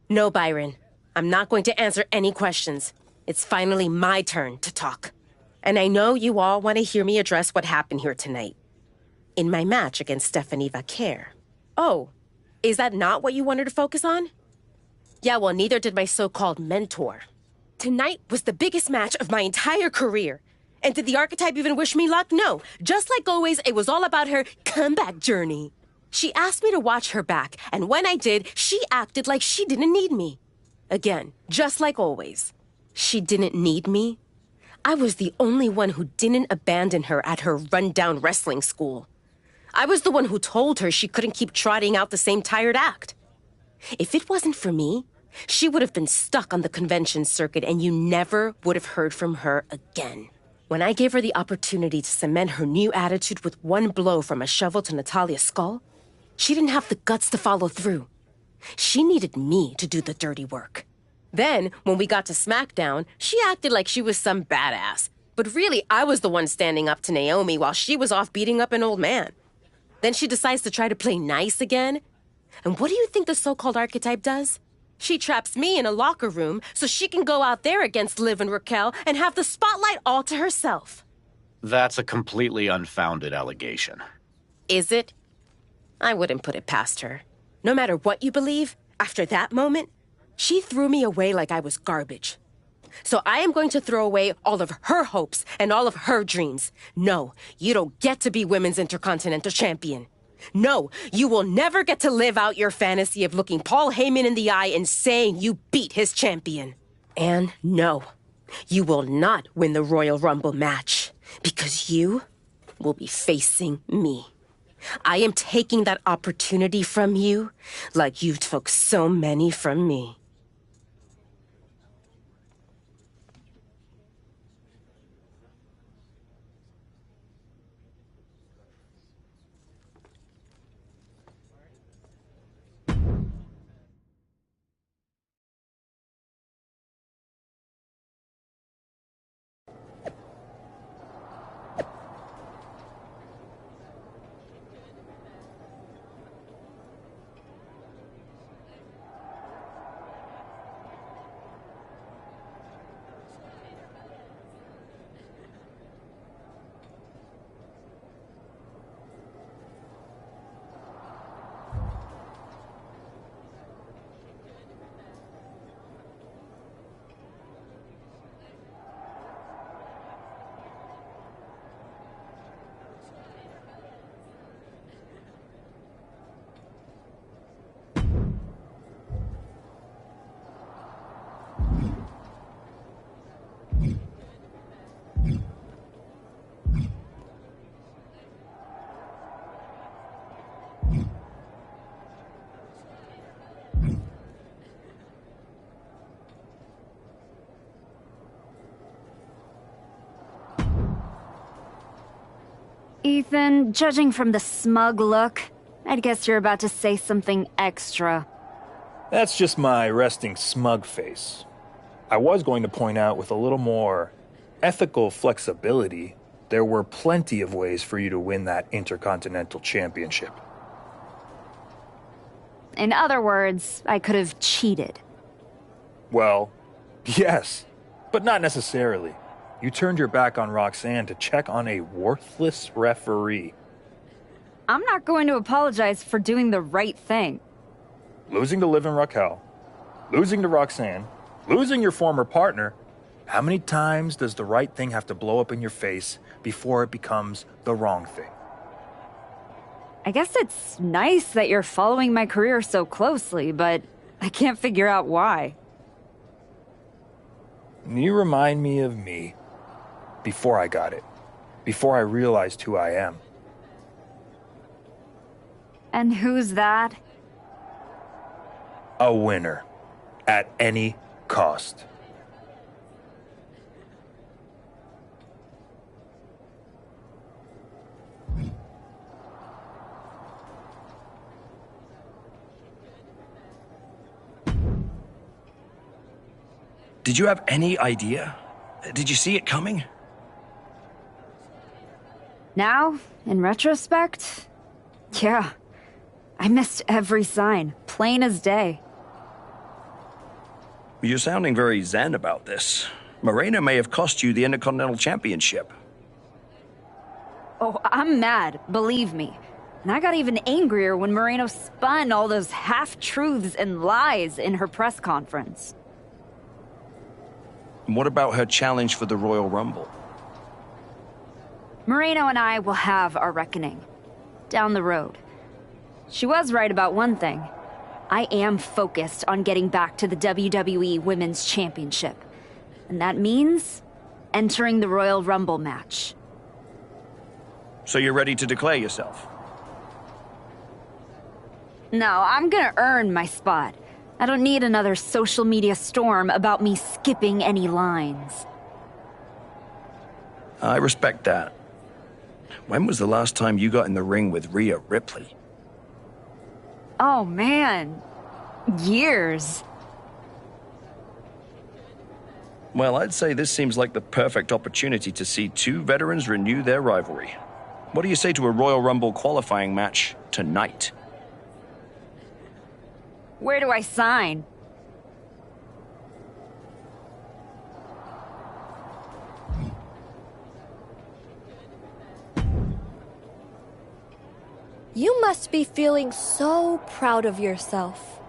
No, Byron. I'm not going to answer any questions. It's finally my turn to talk. And I know you all want to hear me address what happened here tonight. In my match against Stephanie Vaquer. Oh, is that not what you wanted to focus on? Yeah, well, neither did my so-called mentor. Tonight was the biggest match of my entire career. And did the Archetype even wish me luck? No. Just like always, it was all about her comeback journey. She asked me to watch her back, and when I did, she acted like she didn't need me. Again, just like always. She didn't need me. I was the only one who didn't abandon her at her rundown wrestling school. I was the one who told her she couldn't keep trotting out the same tired act. If it wasn't for me, she would have been stuck on the convention circuit and you never would have heard from her again. When I gave her the opportunity to cement her new attitude with one blow from a shovel to Natalia's skull, she didn't have the guts to follow through. She needed me to do the dirty work. Then, when we got to SmackDown, she acted like she was some badass. But really, I was the one standing up to Naomi while she was off beating up an old man. Then she decides to try to play nice again. And what do you think the so-called Archetype does? She traps me in a locker room so she can go out there against Liv and Raquel and have the spotlight all to herself. That's a completely unfounded allegation. Is it? I wouldn't put it past her. No matter what you believe, after that moment, she threw me away like I was garbage. So I am going to throw away all of her hopes and all of her dreams. No, you don't get to be Women's Intercontinental Champion. No, you will never get to live out your fantasy of looking Paul Heyman in the eye and saying you beat his champion. And no, you will not win the Royal Rumble match because you will be facing me. I am taking that opportunity from you like you took so many from me. Ethan, judging from the smug look, I'd guess you're about to say something extra. That's just my resting smug face. I was going to point out with a little more ethical flexibility, there were plenty of ways for you to win that Intercontinental Championship. In other words, I could have cheated. Well, yes, but not necessarily. You turned your back on Roxanne to check on a worthless referee. I'm not going to apologize for doing the right thing. Losing to Liv and Raquel, losing to Roxanne, losing your former partner. How many times does the right thing have to blow up in your face before it becomes the wrong thing? I guess it's nice that you're following my career so closely, but I can't figure out why. You remind me of me. Before I got it. Before I realized who I am. And who's that? A winner. At any cost. Did you have any idea? Did you see it coming? Now, in retrospect, yeah, I missed every sign, plain as day. You're sounding very zen about this. Moreno may have cost you the Intercontinental Championship. Oh, I'm mad, believe me. And I got even angrier when Moreno spun all those half-truths and lies in her press conference. And what about her challenge for the Royal Rumble? Moreno and I will have our reckoning. Down the road. She was right about one thing. I am focused on getting back to the WWE Women's Championship. And that means entering the Royal Rumble match. So you're ready to declare yourself? No, I'm gonna earn my spot. I don't need another social media storm about me skipping any lines. I respect that. When was the last time you got in the ring with Rhea Ripley? Oh, man. Years. Well, I'd say this seems like the perfect opportunity to see two veterans renew their rivalry. What do you say to a Royal Rumble qualifying match tonight? Where do I sign? You must be feeling so proud of yourself.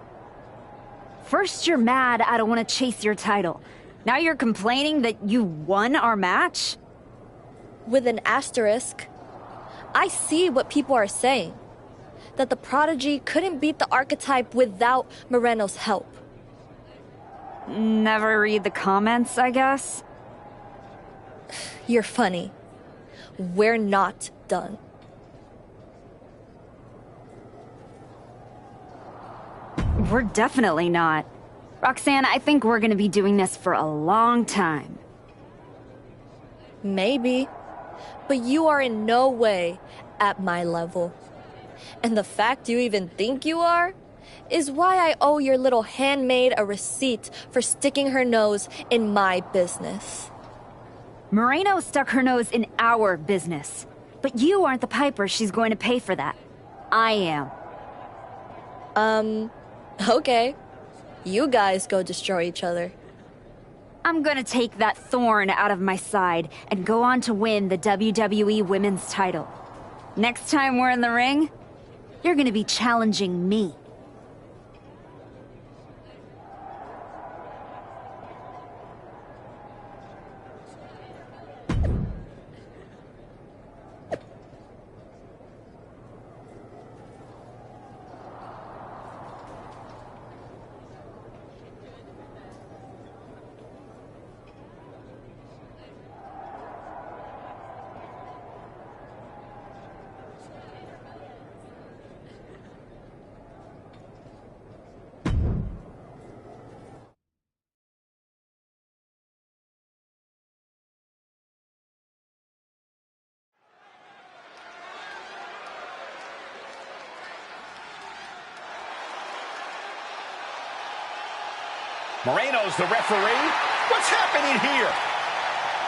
First, you're mad I don't want to chase your title. Now you're complaining that you won our match? With an asterisk. I see what people are saying. That the Prodigy couldn't beat the Archetype without Moreno's help. Never read the comments, I guess? You're funny. We're not done. We're definitely not. Roxanne, I think we're gonna be doing this for a long time. Maybe. But you are in no way at my level. And the fact you even think you are is why I owe your little handmaid a receipt for sticking her nose in my business. Moreno stuck her nose in our business. But you aren't the piper she's going to pay for that. I am. Okay. You guys go destroy each other. I'm gonna take that thorn out of my side and go on to win the WWE Women's title. Next time we're in the ring, you're gonna be challenging me. Moreno's the referee. What's happening here?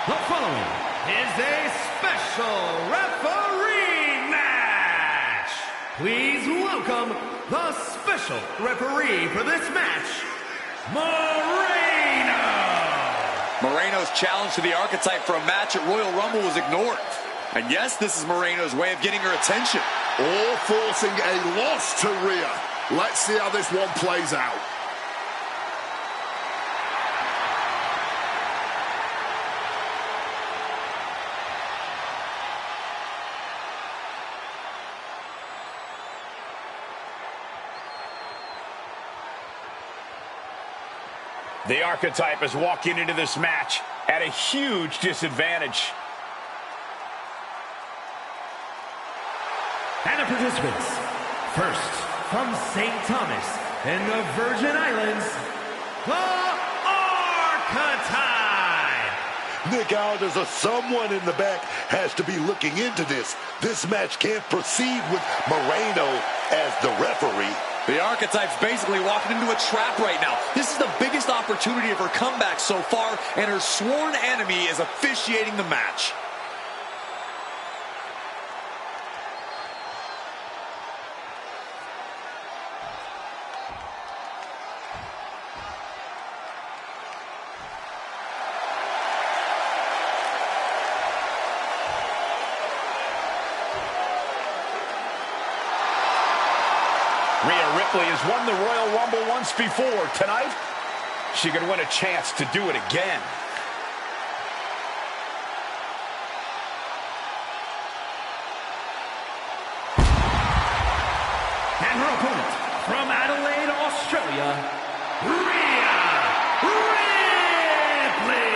The following is a special referee match. Please welcome the special referee for this match, Moreno. Moreno's challenge to the Archetype for a match at Royal Rumble was ignored. And yes, this is Moreno's way of getting her attention. All forcing a loss to Rhea. Let's see how this one plays out. The Archetype is walking into this match at a huge disadvantage. And the participants, first from St. Thomas in the Virgin Islands, the Archetype. Nick Aldis or someone in the back has to be looking into this. This match can't proceed with Moreno as the referee. The Archetype's basically walking into a trap right now. This is the biggest opportunity of her comeback so far, and her sworn enemy is officiating the match. Rhea Ripley has won the Royal Rumble once before. Tonight, she could win a chance to do it again. And her opponent from Adelaide, Australia, Rhea Ripley.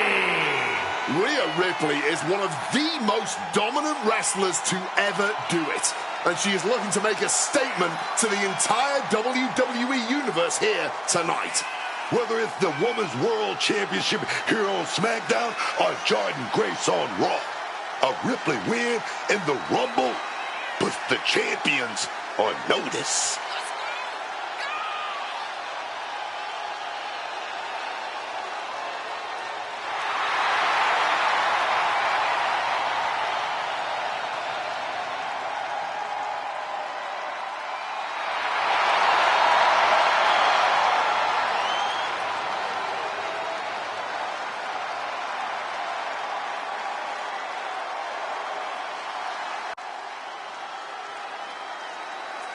Rhea Ripley is one of the most dominant wrestlers to ever do it. And she is looking to make a statement to the entire WWE Universe here tonight. Whether it's the Women's World Championship here on SmackDown or Jordan Grace on Raw, a Ripley win in the Rumble puts the champions on notice.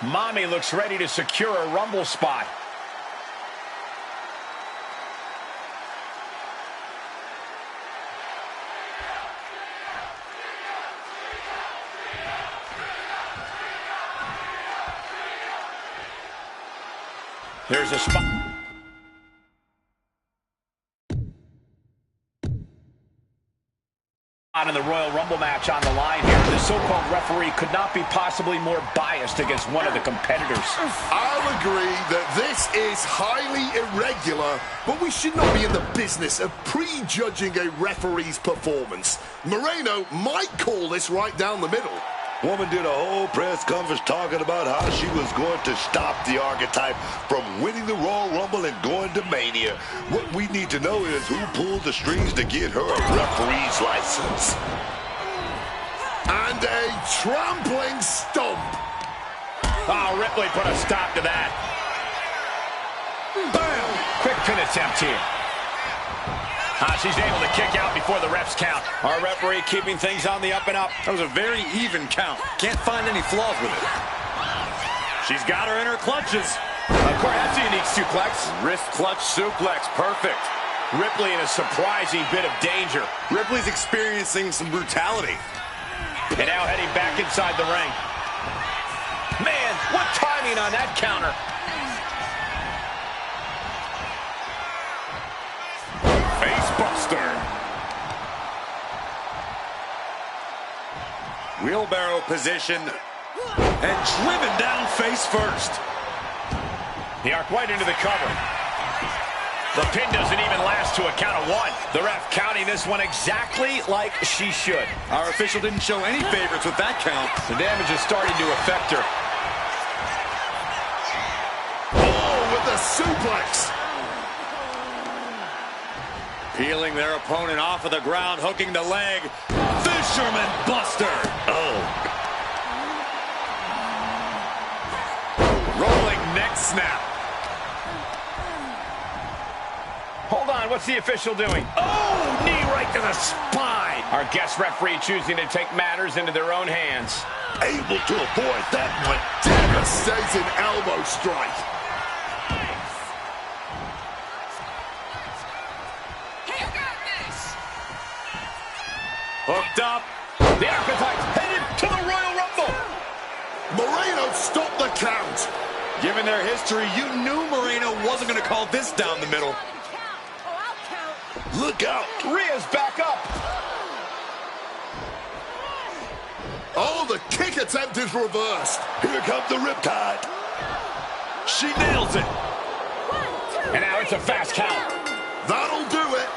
Mommy looks ready to secure a Rumble spot. There's a spot. In the Royal Rumble match on the line here, the so-called referee could not be possibly more biased against one of the competitors. I'll agree that this is highly irregular, but we should not be in the business of prejudging a referee's performance. Moreno might call this right down the middle. Woman did a whole press conference talking about how she was going to stop the archetype from winning the Royal Rumble and going to Mania. What we need to know is who pulled the strings to get her a referee's license. And a trampling stomp. Oh, Ripley put a stop to that. Bam! Quick pin attempt here. She's able to kick out before the refs count. Our referee keeping things on the up and up. That was a very even count. Can't find any flaws with it. She's got her in her clutches. Of course, that's a unique suplex. Wrist clutch suplex. Perfect. Ripley in a surprising bit of danger. Ripley's experiencing some brutality. And now heading back inside the ring. Man, what timing on that counter. Facebuster. Wheelbarrow position. And driven down face first. The arc right into the cover. The pin doesn't even last to a count of one. The ref counting this one exactly like she should. Our official didn't show any favorites with that count. The damage is starting to affect her. Oh, with the suplex. Peeling their opponent off of the ground, hooking the leg. Fisherman Buster. Oh. Rolling neck snap. Hold on, what's the official doing? Oh, knee right to the spine. Our guest referee choosing to take matters into their own hands. Able to avoid that one. Devastating elbow strike. Hooked up. The archetype headed to the Royal Rumble. Moreno stopped the count. Given their history, you knew Moreno wasn't going to call this down the middle. Look out. Rhea's back up. Oh, the kick attempt is reversed. Here comes the riptide. She nails it. And now it's a fast count. That'll do it.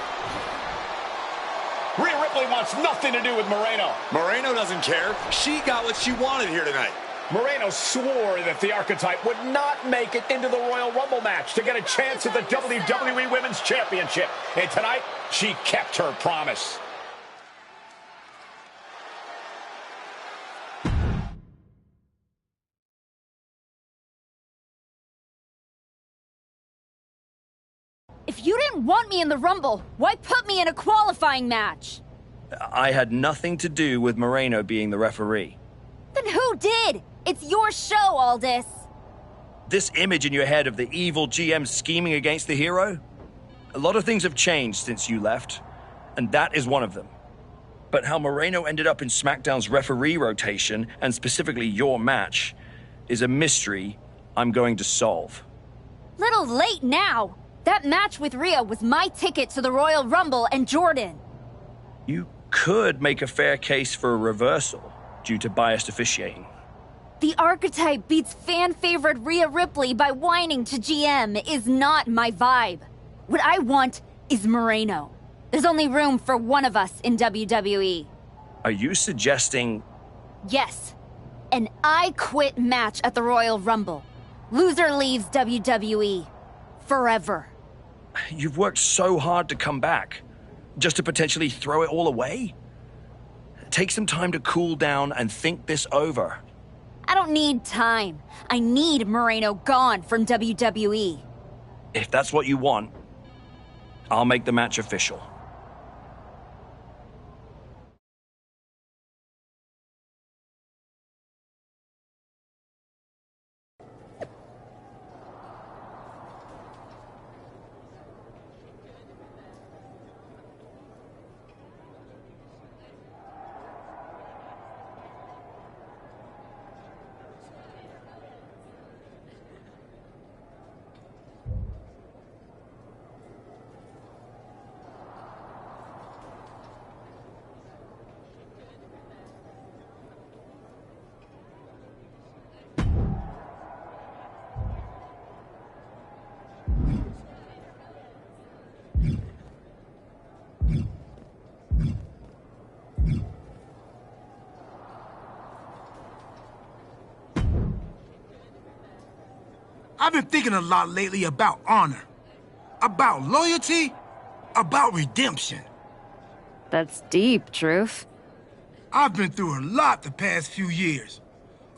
Rhea Ripley wants nothing to do with Moreno. Moreno doesn't care. She got what she wanted here tonight. Moreno swore that the archetype would not make it into the Royal Rumble match to get a chance at the WWE Women's Championship. And tonight, she kept her promise. If you didn't want me in the Rumble, why put me in a qualifying match? I had nothing to do with Moreno being the referee. Then who did? It's your show, Aldis. This image in your head of the evil GM scheming against the hero? A lot of things have changed since you left, and that is one of them. But how Moreno ended up in SmackDown's referee rotation, and specifically your match, is a mystery I'm going to solve. Little late now. That match with Rhea was my ticket to the Royal Rumble and Jordan. You could make a fair case for a reversal due to biased officiating. The archetype beats fan-favorite Rhea Ripley by whining to GM is not my vibe. What I want is Moreno. There's only room for one of us in WWE. Are you suggesting... Yes. An I Quit match at the Royal Rumble. Loser leaves WWE. Forever. You've worked so hard to come back, just to potentially throw it all away? Take some time to cool down and think this over. I don't need time. I need Moreno gone from WWE. If that's what you want, I'll make the match official. I've been thinking a lot lately about honor, about loyalty, about redemption. That's deep, Truth. I've been through a lot the past few years.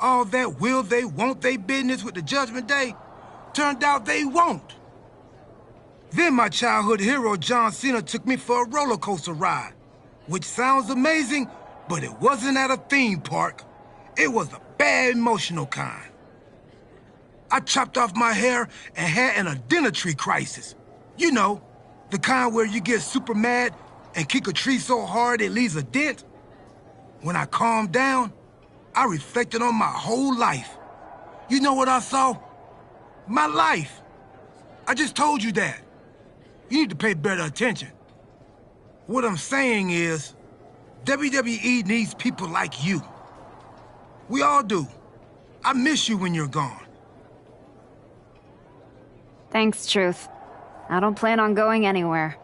All that will they, won't they business with the Judgment Day turned out they won't. Then my childhood hero John Cena took me for a roller coaster ride, which sounds amazing, but it wasn't at a theme park. It was a bad emotional kind. I chopped off my hair and had an identity crisis. You know, the kind where you get super mad and kick a tree so hard it leaves a dent. When I calmed down, I reflected on my whole life. You know what I saw? My life. I just told you that. You need to pay better attention. What I'm saying is, WWE needs people like you. We all do. I miss you when you're gone. Thanks, Truth. I don't plan on going anywhere.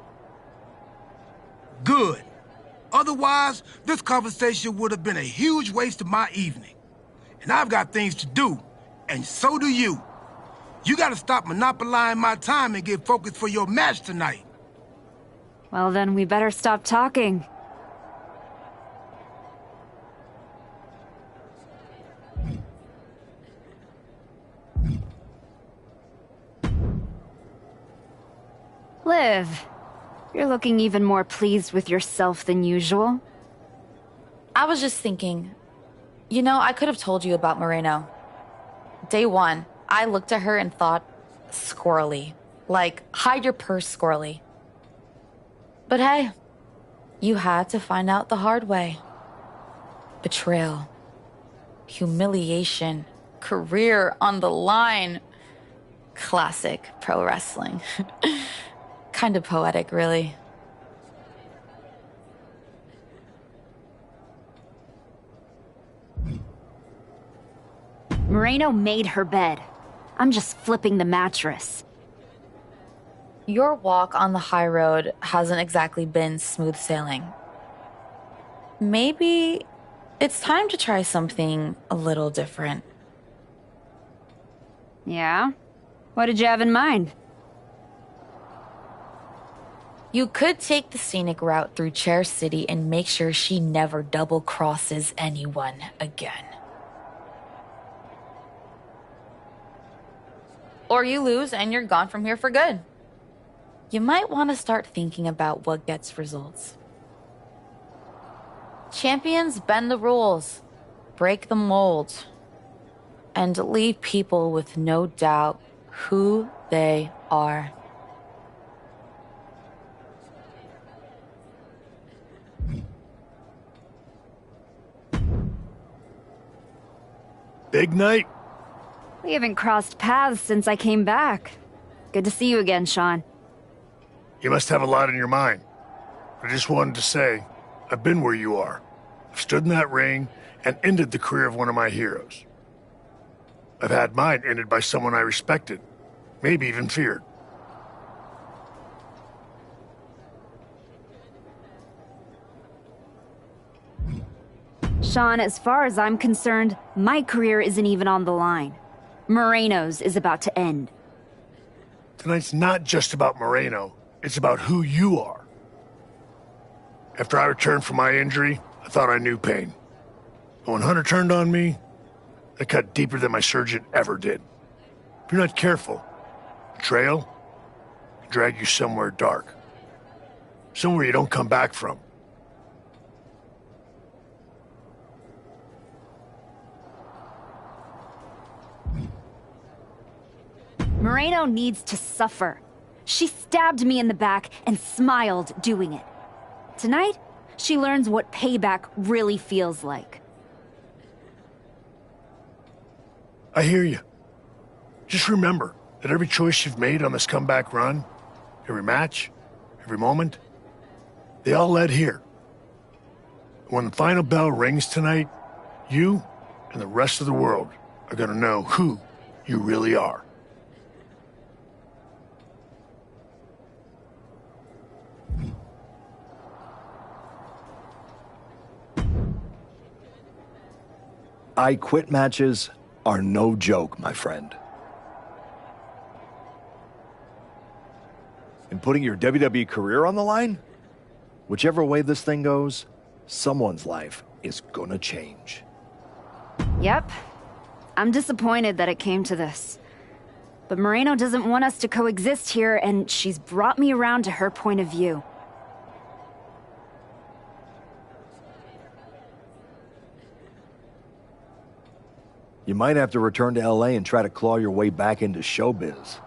Good. Otherwise, this conversation would have been a huge waste of my evening. And I've got things to do, and so do you. You gotta stop monopolizing my time and get focused for your match tonight. Well, then we better stop talking. Liv, you're looking even more pleased with yourself than usual. I was just thinking, you know, I could have told you about Moreno. Day one, I looked at her and thought, squirrely. Like, hide your purse, squirrely. But hey, you had to find out the hard way. Betrayal. Humiliation. Career on the line. Classic pro wrestling. Kind of poetic, really. Moreno made her bed. I'm just flipping the mattress. Your walk on the high road hasn't exactly been smooth sailing. Maybe it's time to try something a little different. Yeah? What did you have in mind? You could take the scenic route through Chair City and make sure she never double-crosses anyone again. Or you lose and you're gone from here for good. You might want to start thinking about what gets results. Champions bend the rules, break the mold, and leave people with no doubt who they are. Big night? We haven't crossed paths since I came back. Good to see you again, Sean. You must have a lot in your mind. I just wanted to say, I've been where you are. I've stood in that ring and ended the career of one of my heroes. I've had mine ended by someone I respected, maybe even feared. Sean, as far as I'm concerned, my career isn't even on the line. Moreno's is about to end. Tonight's not just about Moreno, it's about who you are. After I returned from my injury, I thought I knew pain. But when Hunter turned on me, it cut deeper than my surgeon ever did. If you're not careful, betrayal can drag you somewhere dark. Somewhere you don't come back from. Moreno needs to suffer. She stabbed me in the back and smiled doing it. Tonight, she learns what payback really feels like. I hear you. Just remember that every choice you've made on this comeback run, every match, every moment, they all led here. When the final bell rings tonight, you and the rest of the world are going to know who you really are. I quit matches are no joke, my friend. And putting your WWE career on the line? Whichever way this thing goes, someone's life is gonna change. Yep. I'm disappointed that it came to this. But Moreno doesn't want us to coexist here, and she's brought me around to her point of view. You might have to return to LA and try to claw your way back into showbiz.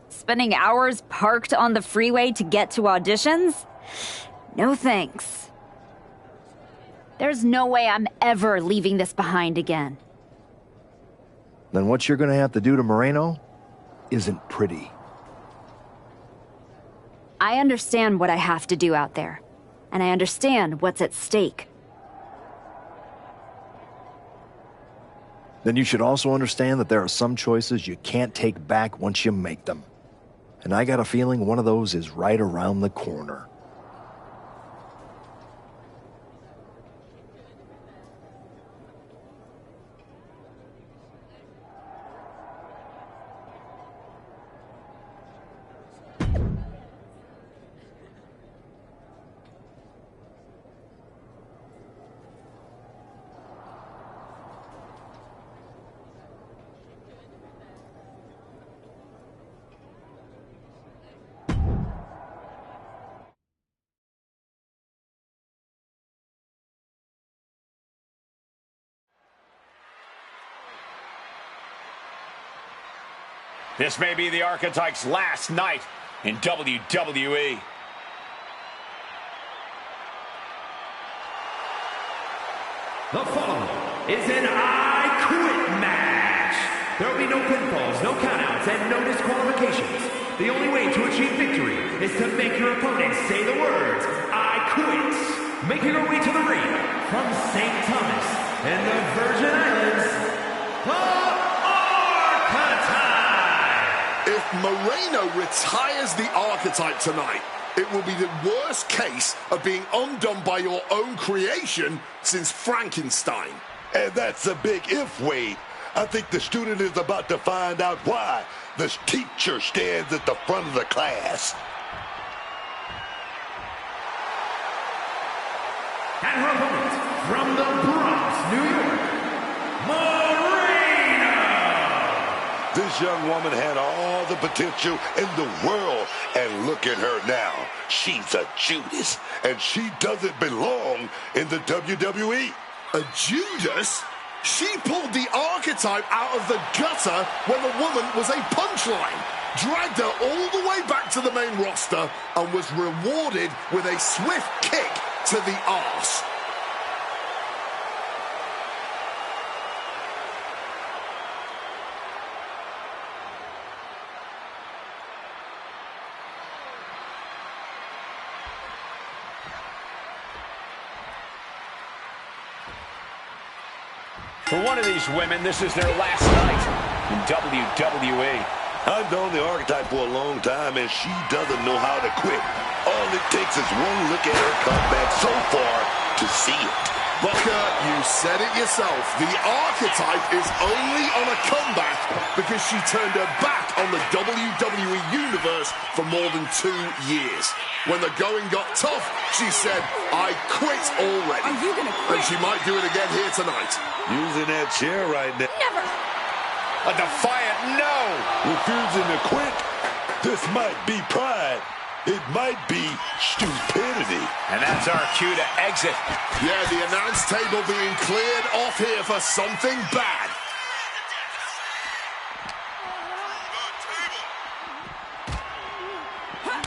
Spending hours parked on the freeway to get to auditions? No thanks. There's no way I'm ever leaving this behind again. Then what you're gonna have to do to Moreno isn't pretty. I understand what I have to do out there, and I understand what's at stake. Then you should also understand that there are some choices you can't take back once you make them. And I got a feeling one of those is right around the corner. This may be the Archetype's last night in WWE. The following is an I Quit match. There will be no pinfalls, no countouts, and no disqualifications. The only way to achieve victory is to make your opponent say the words, I quit. Making her way to the ring from St. Thomas and the Virgin Islands, the If Moreno retires the Archetype tonight, it will be the worst case of being undone by your own creation since Frankenstein. And that's a big if, Wade. I think the student is about to find out why the teacher stands at the front of the class. And her opponent from the Bronx, New York, This young woman had all the potential in the world, and look at her now. She's a Judas, and she doesn't belong in the WWE. A Judas? She pulled the Archetype out of the gutter when the woman was a punchline, dragged her all the way back to the main roster, and was rewarded with a swift kick to the arse. For one of these women, this is their last night in WWE. I've known the Archetype for a long time, and she doesn't know how to quit. All it takes is one look at her comeback so far to see it. Booker, you said it yourself. The Archetype is only on a comeback because she turned her back on the WWE Universe for more than 2 years. When the going got tough, she said, I quit already. Are you gonna quit? And she might do it again here tonight. Using that chair right now. Never! A defiant no! Refusing to quit. This might be pride. It might be stupidity. And that's our cue to exit. Yeah, the announce table being cleared off here for something bad.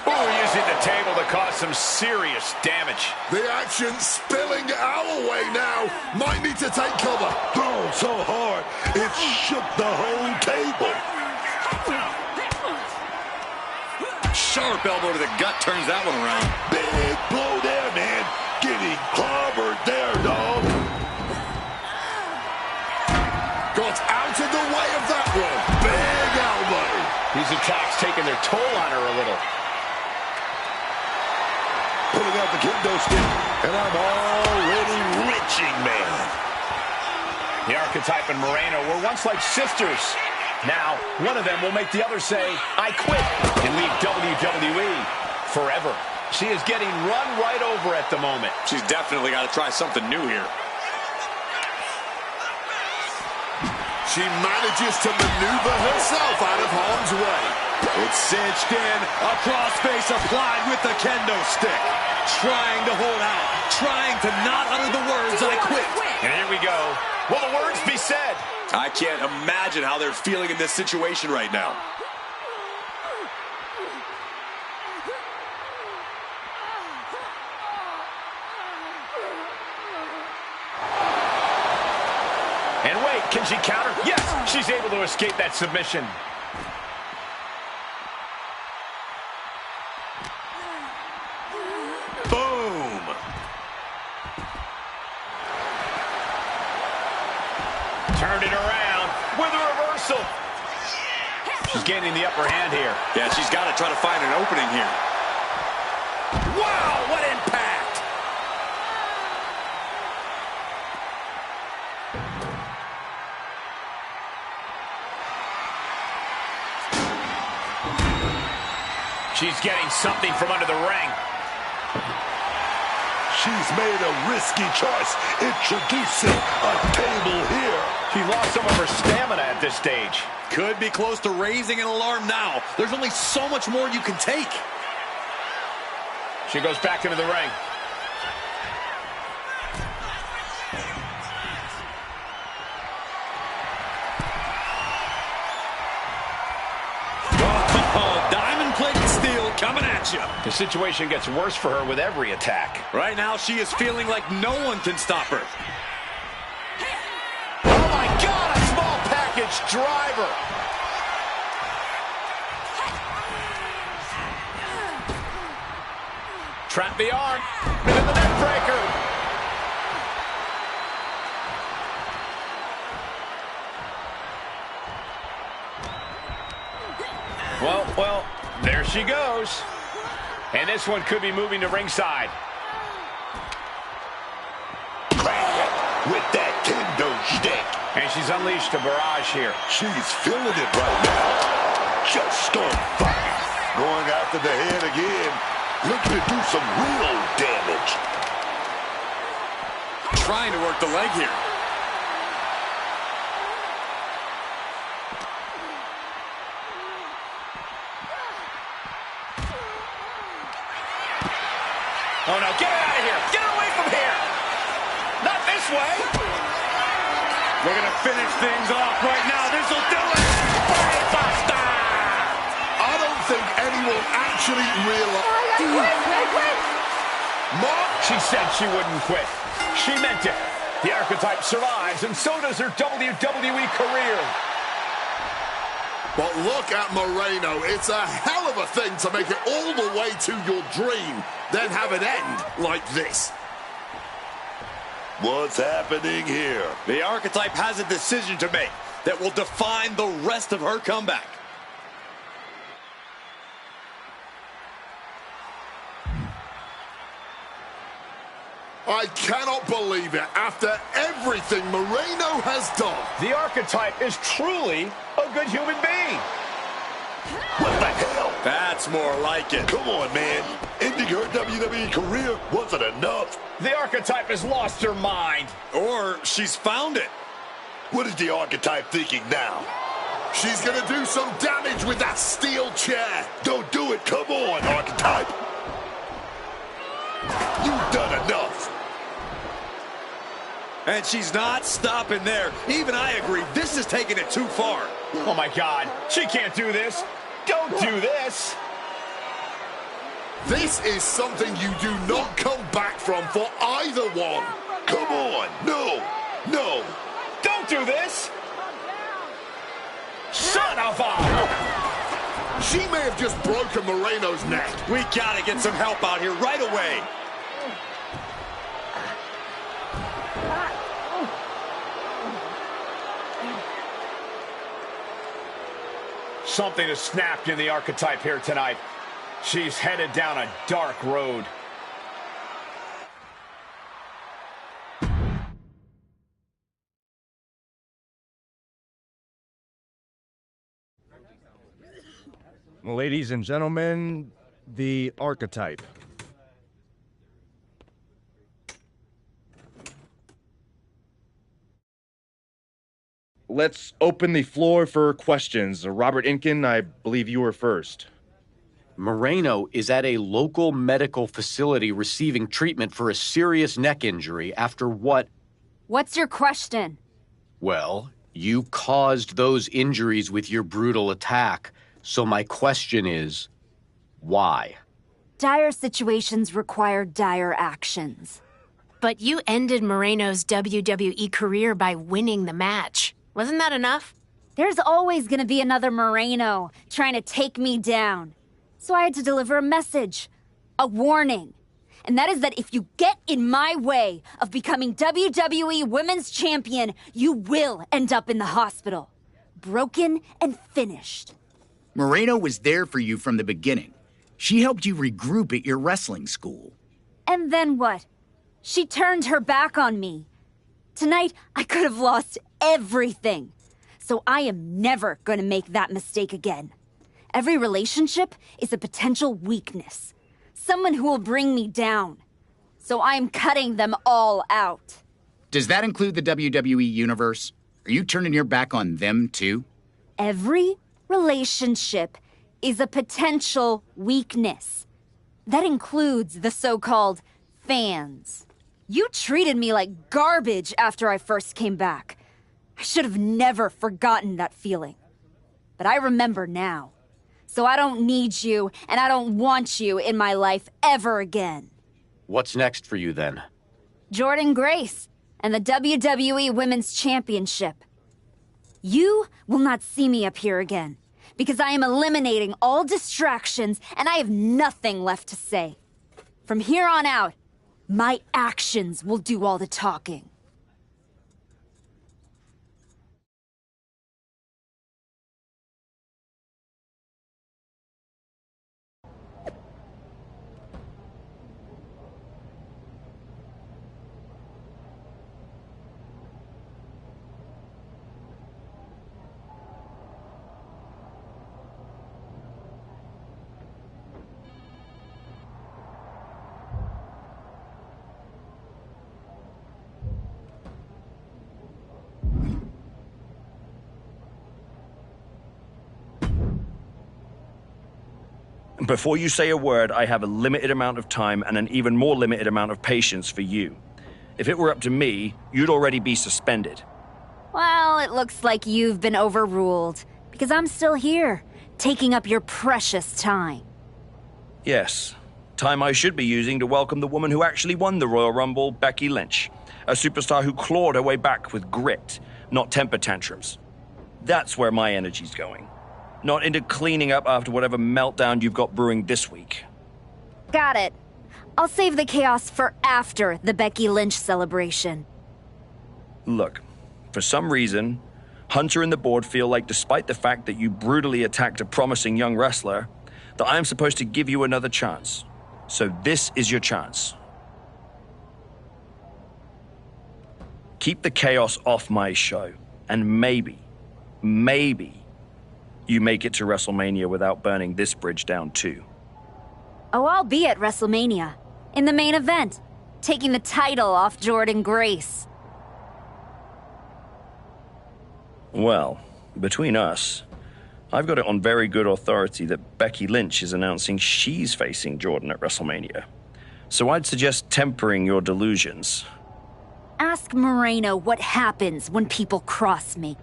Oh, using the table to cause some serious damage. The action spilling our way now. Might need to take cover. Thrown so hard, it shook the whole table. Sharp elbow to the gut turns that one around. Big blow there, man. Getting clobbered there, dog. Got out of the way of that one. Big elbow. These attacks taking their toll on her a little. Pulling out the kendo stick, and I'm already wrenching, man. The Archetype and Moreno were once like sisters, Now, one of them will make the other say, I quit, and leave WWE forever. She is getting run right over at the moment. She's definitely got to try something new here. She manages to maneuver herself out of harm's way. It's cinched in, a crossface applied with the kendo stick. Trying to hold out, trying to not utter the words, I quit. And here we go. Will the words be said? I can't imagine how they're feeling in this situation right now. And wait, can she counter? Yes, she's able to escape that submission. Boom! Turned it around with a reversal. She's gaining the upper hand here. Yeah, she's got to try to find an opening here. Wow, what impact! She's getting something from under the ring. She's made a risky choice, introducing a table here. She lost some of her stamina at this stage. Could be close to raising an alarm now. There's only so much more you can take. She goes back into the ring. Diamond-plated steel coming at you. The situation gets worse for her with every attack. Right now, she is feeling like no one can stop her. Oh, my God, a small package driver. Trap the arm. And then the neck breaker. Well, there she goes. And this one could be moving to ringside. With that kendo stick. And she's unleashed a barrage here. She's feeling it right now. Just on fire. Going after the head again. Looking to do some real damage. Trying to work the leg here. Oh, no, get her out of here. Get her away from here. Not this way. We're going to finish things off right now. This will do it. I don't think anyone actually realized. Do you quit? Mark? She said she wouldn't quit. She meant it. The archetype survives, and so does her WWE career. But look at Moreno. It's a hell of a thing to make it all the way to your dream, then have it end like this. What's happening here? The archetype has a decision to make that will define the rest of her comeback. I cannot believe it. After everything Moreno has done. The archetype is truly a good human being. What the hell? That's more like it. Come on, man. Ending her WWE career wasn't enough. The archetype has lost her mind. Or she's found it. What is the archetype thinking now? She's going to do some damage with that steel chair. Don't do it. Come on, archetype. You've done enough. And she's not stopping there. Even I agree, this is taking it too far. Oh, my God. She can't do this. Don't do this. This is something you do not come back from for either one. Come on. No. No. Don't do this. Son of a... She may have just broken Moreno's neck. We gotta get some help out here right away. Something has snapped in the archetype here tonight. She's headed down a dark road. Ladies and gentlemen, the archetype. Let's open the floor for questions. Robert Inkin, I believe you were first. Moreno is at a local medical facility receiving treatment for a serious neck injury after what? What's your question? Well, you caused those injuries with your brutal attack. So my question is, why? Dire situations require dire actions. But you ended Moreno's WWE career by winning the match. Wasn't that enough? There's always gonna be another Moreno trying to take me down. So I had to deliver a message, a warning. And that is that if you get in my way of becoming WWE Women's Champion, you will end up in the hospital. Broken and finished. Moreno was there for you from the beginning. She helped you regroup at your wrestling school. And then what? She turned her back on me. Tonight, I could have lost everything. So I am never gonna make that mistake again. Every relationship is a potential weakness. Someone who will bring me down. So I'm cutting them all out. Does that include the WWE Universe? Are you turning your back on them, too? Every relationship is a potential weakness. That includes the so-called fans. You treated me like garbage after I first came back. I should have never forgotten that feeling. But I remember now. So I don't need you, and I don't want you in my life ever again. What's next for you then? Jordan Grace and the WWE Women's Championship. You will not see me up here again, because I am eliminating all distractions and I have nothing left to say. From here on out, my actions will do all the talking. Before you say a word, I have a limited amount of time and an even more limited amount of patience for you. If it were up to me, you'd already be suspended. Well, it looks like you've been overruled, because I'm still here, taking up your precious time. Yes, time I should be using to welcome the woman who actually won the Royal Rumble, Becky Lynch. A superstar who clawed her way back with grit, not temper tantrums. That's where my energy's going. Not into cleaning up after whatever meltdown you've got brewing this week. Got it. I'll save the chaos for after the Becky Lynch celebration. Look, for some reason, Hunter and the board feel like despite the fact that you brutally attacked a promising young wrestler, that I am supposed to give you another chance. So this is your chance. Keep the chaos off my show, and maybe, you make it to WrestleMania without burning this bridge down too. Oh, I'll be at WrestleMania, in the main event, taking the title off Jordan Grace. Well, between us, I've got it on very good authority that Becky Lynch is announcing she's facing Jordan at WrestleMania. So I'd suggest tempering your delusions. Ask Moreno what happens when people cross me.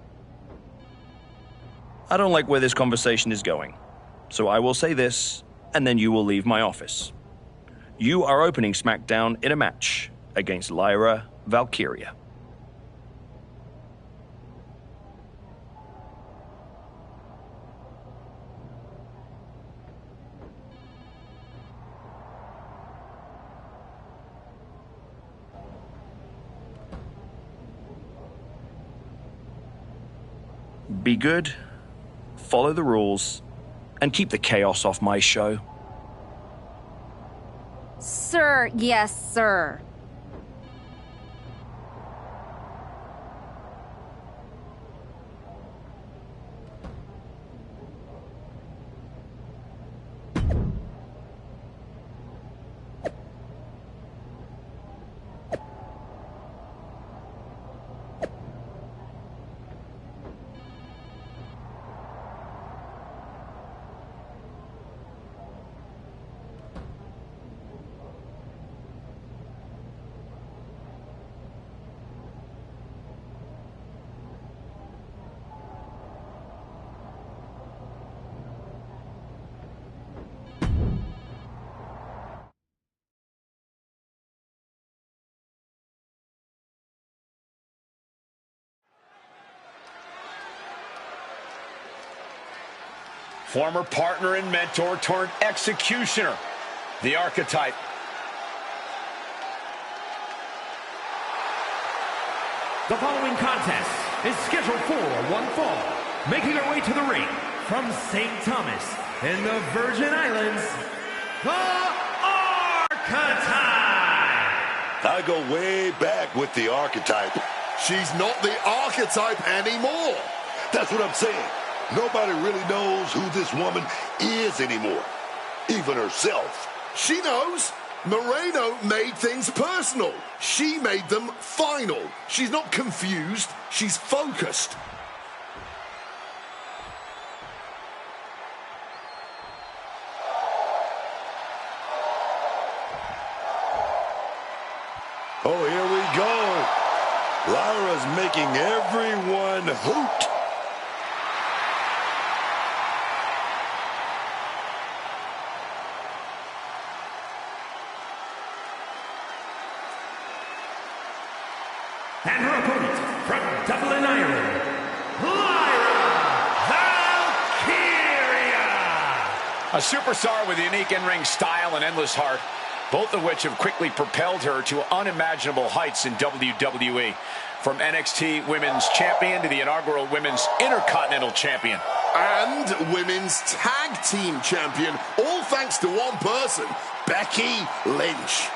I don't like where this conversation is going. So I will say this, and then you will leave my office. You are opening SmackDown in a match against Lyra Valkyria. Be good, follow the rules, and keep the chaos off my show. Sir, yes, sir. Former partner and mentor turned executioner. The archetype. The following contest is scheduled for one fall. Making her way to the ring from St. Thomas in the Virgin Islands, the Archetype. I go way back with the archetype. She's not the archetype anymore. That's what I'm saying. Nobody really knows who this woman is anymore. Even herself. She knows. Moreno made things personal. She made them final. She's not confused. She's focused. Oh, here we go. Lyra's making everyone hoot. And her opponent from Dublin, Ireland, Lyra Valkyria. A superstar with unique in-ring style and endless heart, both of which have quickly propelled her to unimaginable heights in WWE. From NXT Women's Champion to the inaugural Women's Intercontinental Champion. And Women's Tag Team Champion, all thanks to one person, Becky Lynch.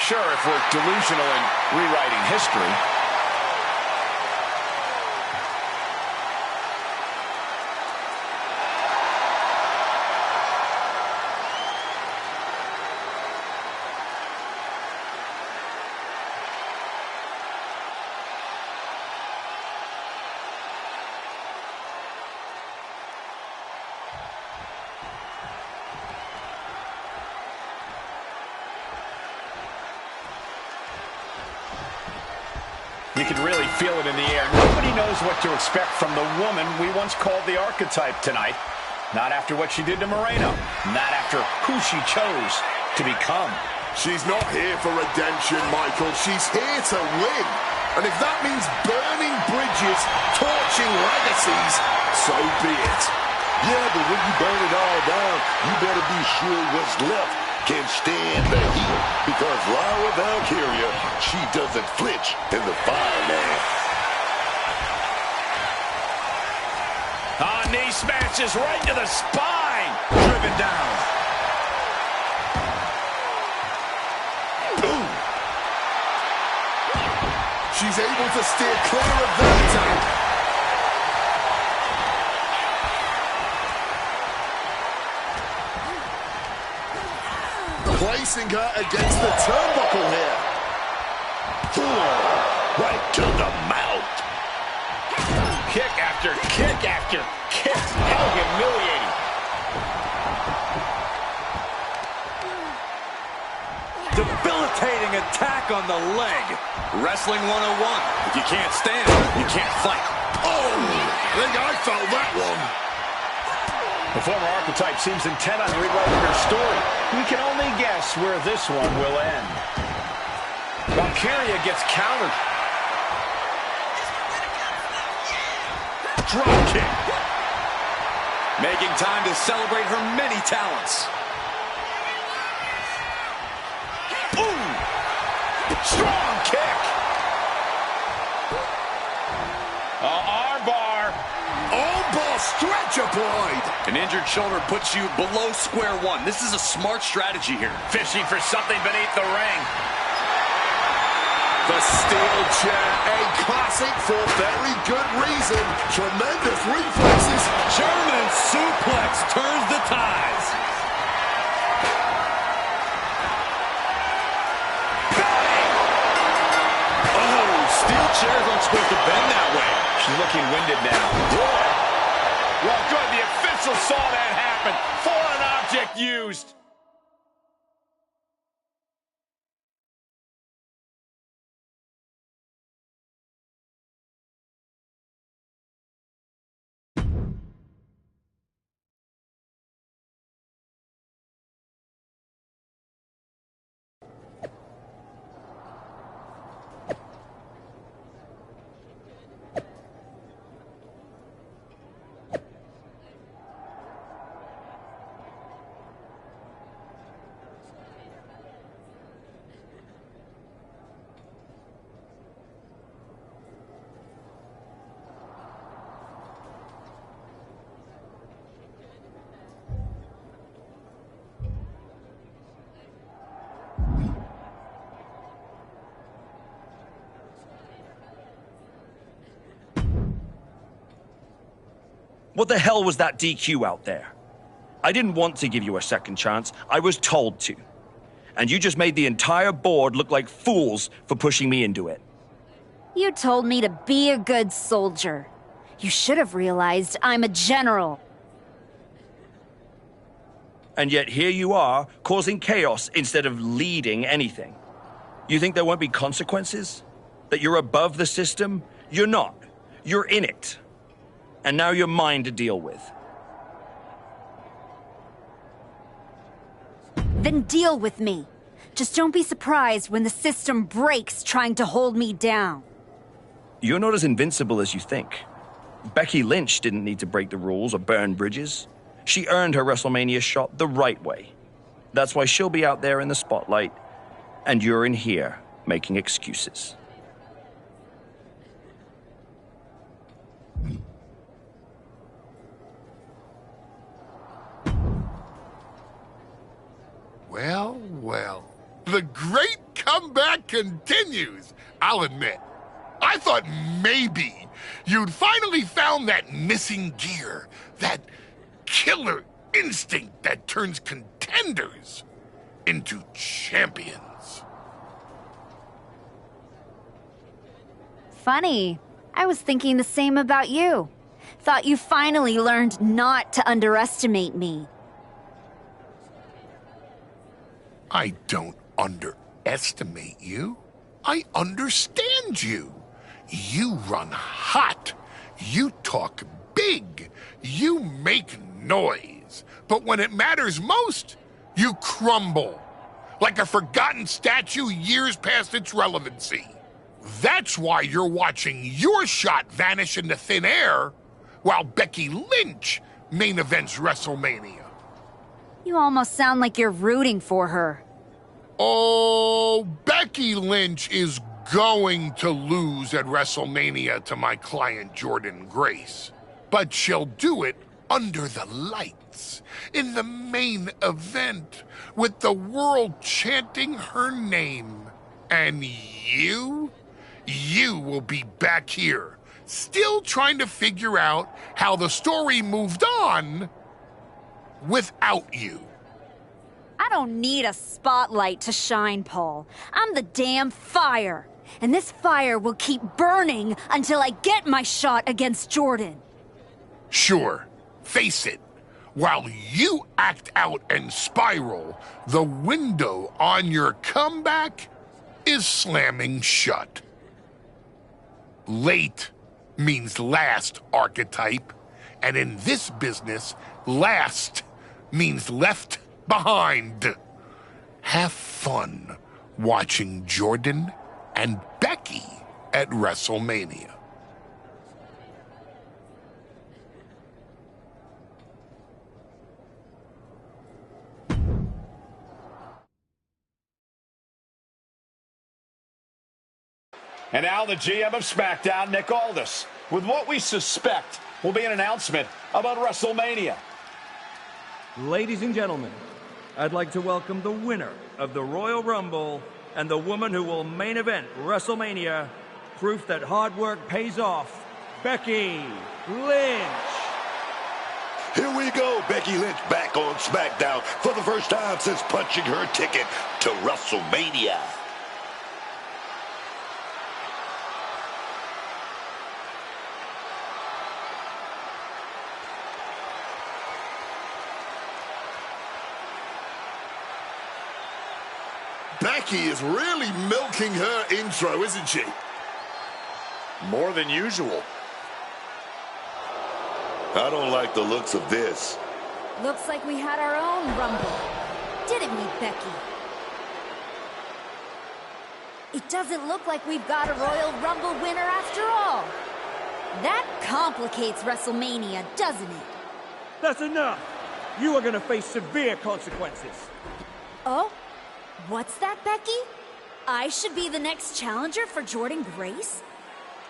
Sure, if we're delusional in rewriting history. You can really feel it in the air. Nobody knows what to expect from the woman we once called the archetype tonight. Not after what she did to Moreno. Not after who she chose to become. She's not here for redemption, Michael. She's here to win. And if that means burning bridges, torching legacies, so be it. Yeah, but when you burn it all down, you better be sure what's left can stand the heat, because Lyra Valkyria, she doesn't flinch in the fire, man. Knee smashes right to the spine. Driven down. Ooh. She's able to steer clear of that attack. Placing her against the turnbuckle here. Right to the mouth. Kick after kick after kick. How humiliating. Debilitating attack on the leg. Wrestling 101. If you can't stand, you can't fight. Oh, I think I felt that one. The former archetype seems intent on rewriting her story. We can only guess where this one will end. Valkyria gets countered. Drop kick. Making time to celebrate her many talents. Ooh! Strong kick. Armbar. Armbar stretch applied. An injured shoulder puts you below square one. This is a smart strategy here. Fishing for something beneath the ring. The steel chair, a classic for very good reason. Tremendous reflexes. German suplex turns the tides. Oh, steel chairs aren't supposed to bend that way. She's looking winded now. Well, good. The official saw that happen. Foreign object used. What the hell was that DQ out there? I didn't want to give you a second chance. I was told to. And you just made the entire board look like fools for pushing me into it. You told me to be a good soldier. You should have realized I'm a general. And yet here you are, causing chaos instead of leading anything. You think there won't be consequences? That you're above the system? You're not. You're in it. And now you're mine to deal with. Then deal with me. Just don't be surprised when the system breaks trying to hold me down. You're not as invincible as you think. Becky Lynch didn't need to break the rules or burn bridges. She earned her WrestleMania shot the right way. That's why she'll be out there in the spotlight, and you're in here making excuses. Well, well. The great comeback continues, I'll admit. I thought maybe you'd finally found that missing gear, that killer instinct that turns contenders into champions. Funny. I was thinking the same about you. Thought you finally learned not to underestimate me. I don't underestimate you. I understand you. You run hot. You talk big. You make noise. But when it matters most, you crumble. Like a forgotten statue years past its relevancy. That's why you're watching your shot vanish into thin air while Becky Lynch main events WrestleMania. You almost sound like you're rooting for her. Oh, Becky Lynch is going to lose at WrestleMania to my client Jordan Grace. But she'll do it under the lights, in the main event, with the world chanting her name. And you will be back here, still trying to figure out how the story moved on without you. I don't need a spotlight to shine, Paul. I'm the damn fire. And this fire will keep burning until I get my shot against Jordan. Sure, face it. While you act out and spiral, the window on your comeback is slamming shut. Late means last, archetype. And in this business, last means left behind. Have fun watching Jordan and Becky at WrestleMania. And now the GM of SmackDown, Nick Aldis, with what we suspect will be an announcement about WrestleMania. Ladies and gentlemen, I'd like to welcome the winner of the Royal Rumble and the woman who will main event WrestleMania, proof that hard work pays off, Becky Lynch. Here we go, Becky Lynch back on SmackDown for the first time since punching her ticket to WrestleMania. Becky is really milking her intro, isn't she? More than usual. I don't like the looks of this. Looks like we had our own Rumble. Didn't we, Becky? It doesn't look like we've got a Royal Rumble winner after all. That complicates WrestleMania, doesn't it? That's enough. You are going to face severe consequences. Oh? What's that, Becky? I should be the next challenger for Jordan Grace?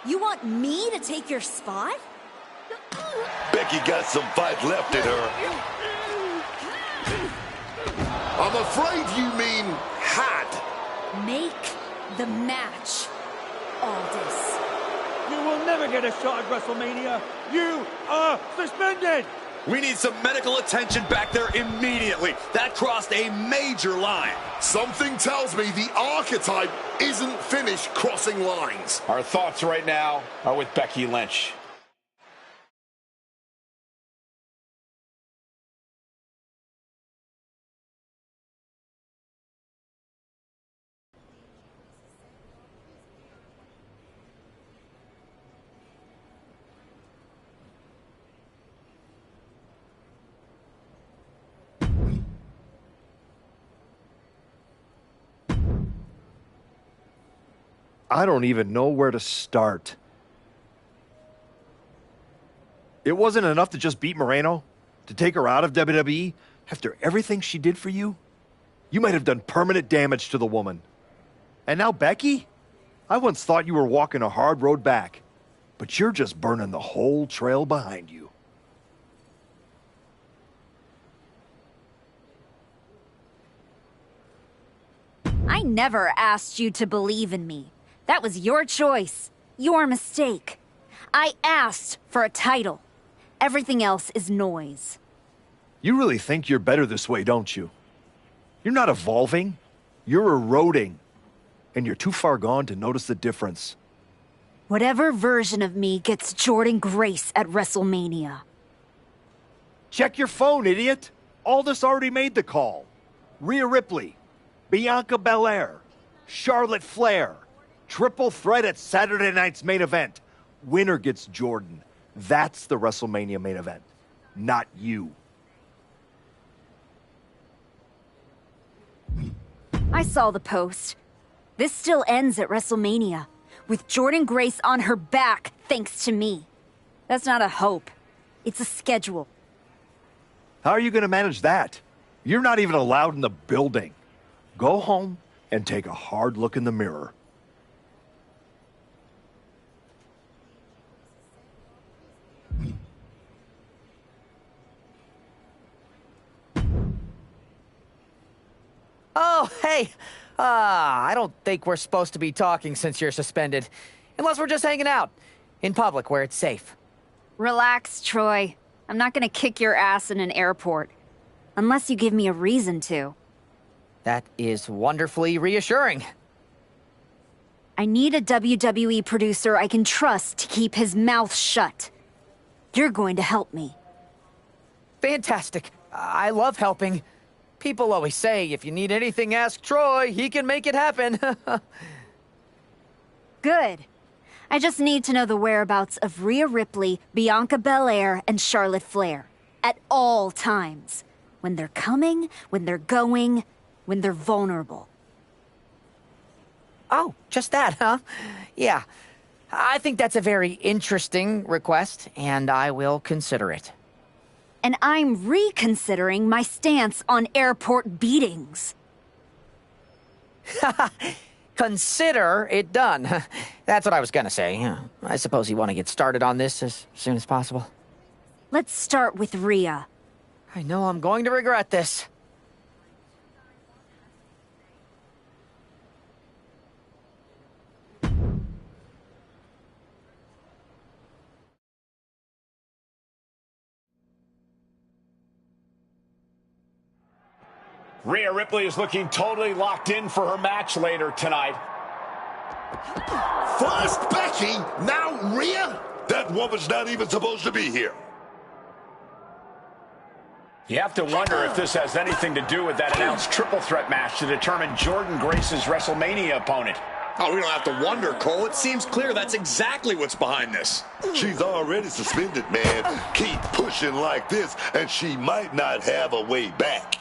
You want me to take your spot? Becky got some fight left in her. I'm afraid you mean had. Make the match, Aldis. You will never get a shot at WrestleMania. You are suspended. We need some medical attention back there immediately. That crossed a major line. Something tells me the archetype isn't finished crossing lines. Our thoughts right now are with Becky Lynch. I don't even know where to start. It wasn't enough to just beat Moreno? To take her out of WWE? After everything she did for you? You might have done permanent damage to the woman. And now Becky? I once thought you were walking a hard road back. But you're just burning the whole trail behind you. I never asked you to believe in me. That was your choice, your mistake. I asked for a title. Everything else is noise. You really think you're better this way, don't you? You're not evolving. You're eroding. And you're too far gone to notice the difference. Whatever version of me gets Jordynne Grace at WrestleMania. Check your phone, idiot. Aldous already made the call. Rhea Ripley, Bianca Belair, Charlotte Flair. Triple threat at Saturday night's main event. Winner gets Jordynne. That's the WrestleMania main event, not you. I saw the post. This still ends at WrestleMania, with Jordynne Grace on her back thanks to me. That's not a hope. It's a schedule. How are you going to manage that? You're not even allowed in the building. Go home and take a hard look in the mirror. Oh, hey. I don't think we're supposed to be talking since you're suspended. Unless we're just hanging out. In public, where it's safe. Relax, Troy. I'm not gonna kick your ass in an airport. Unless you give me a reason to. That is wonderfully reassuring. I need a WWE producer I can trust to keep his mouth shut. You're going to help me. Fantastic. I love helping. People always say, if you need anything, ask Troy. He can make it happen. Good. I just need to know the whereabouts of Rhea Ripley, Bianca Belair, and Charlotte Flair. At all times. When they're coming, when they're going, when they're vulnerable. Oh, just that, huh? Yeah. I think that's a very interesting request, and I will consider it. And I'm reconsidering my stance on airport beatings. Consider it done. That's what I was gonna say. I suppose you want to get started on this as soon as possible. Let's start with Rhea. I know I'm going to regret this. Rhea Ripley is looking totally locked in for her match later tonight. First Becky, now Rhea? That woman's not even supposed to be here. You have to wonder if this has anything to do with that announced triple threat match to determine Jordynne Grace's WrestleMania opponent. Oh, we don't have to wonder, Cole. It seems clear that's exactly what's behind this. She's already suspended, man. Keep pushing like this, and she might not have a way back.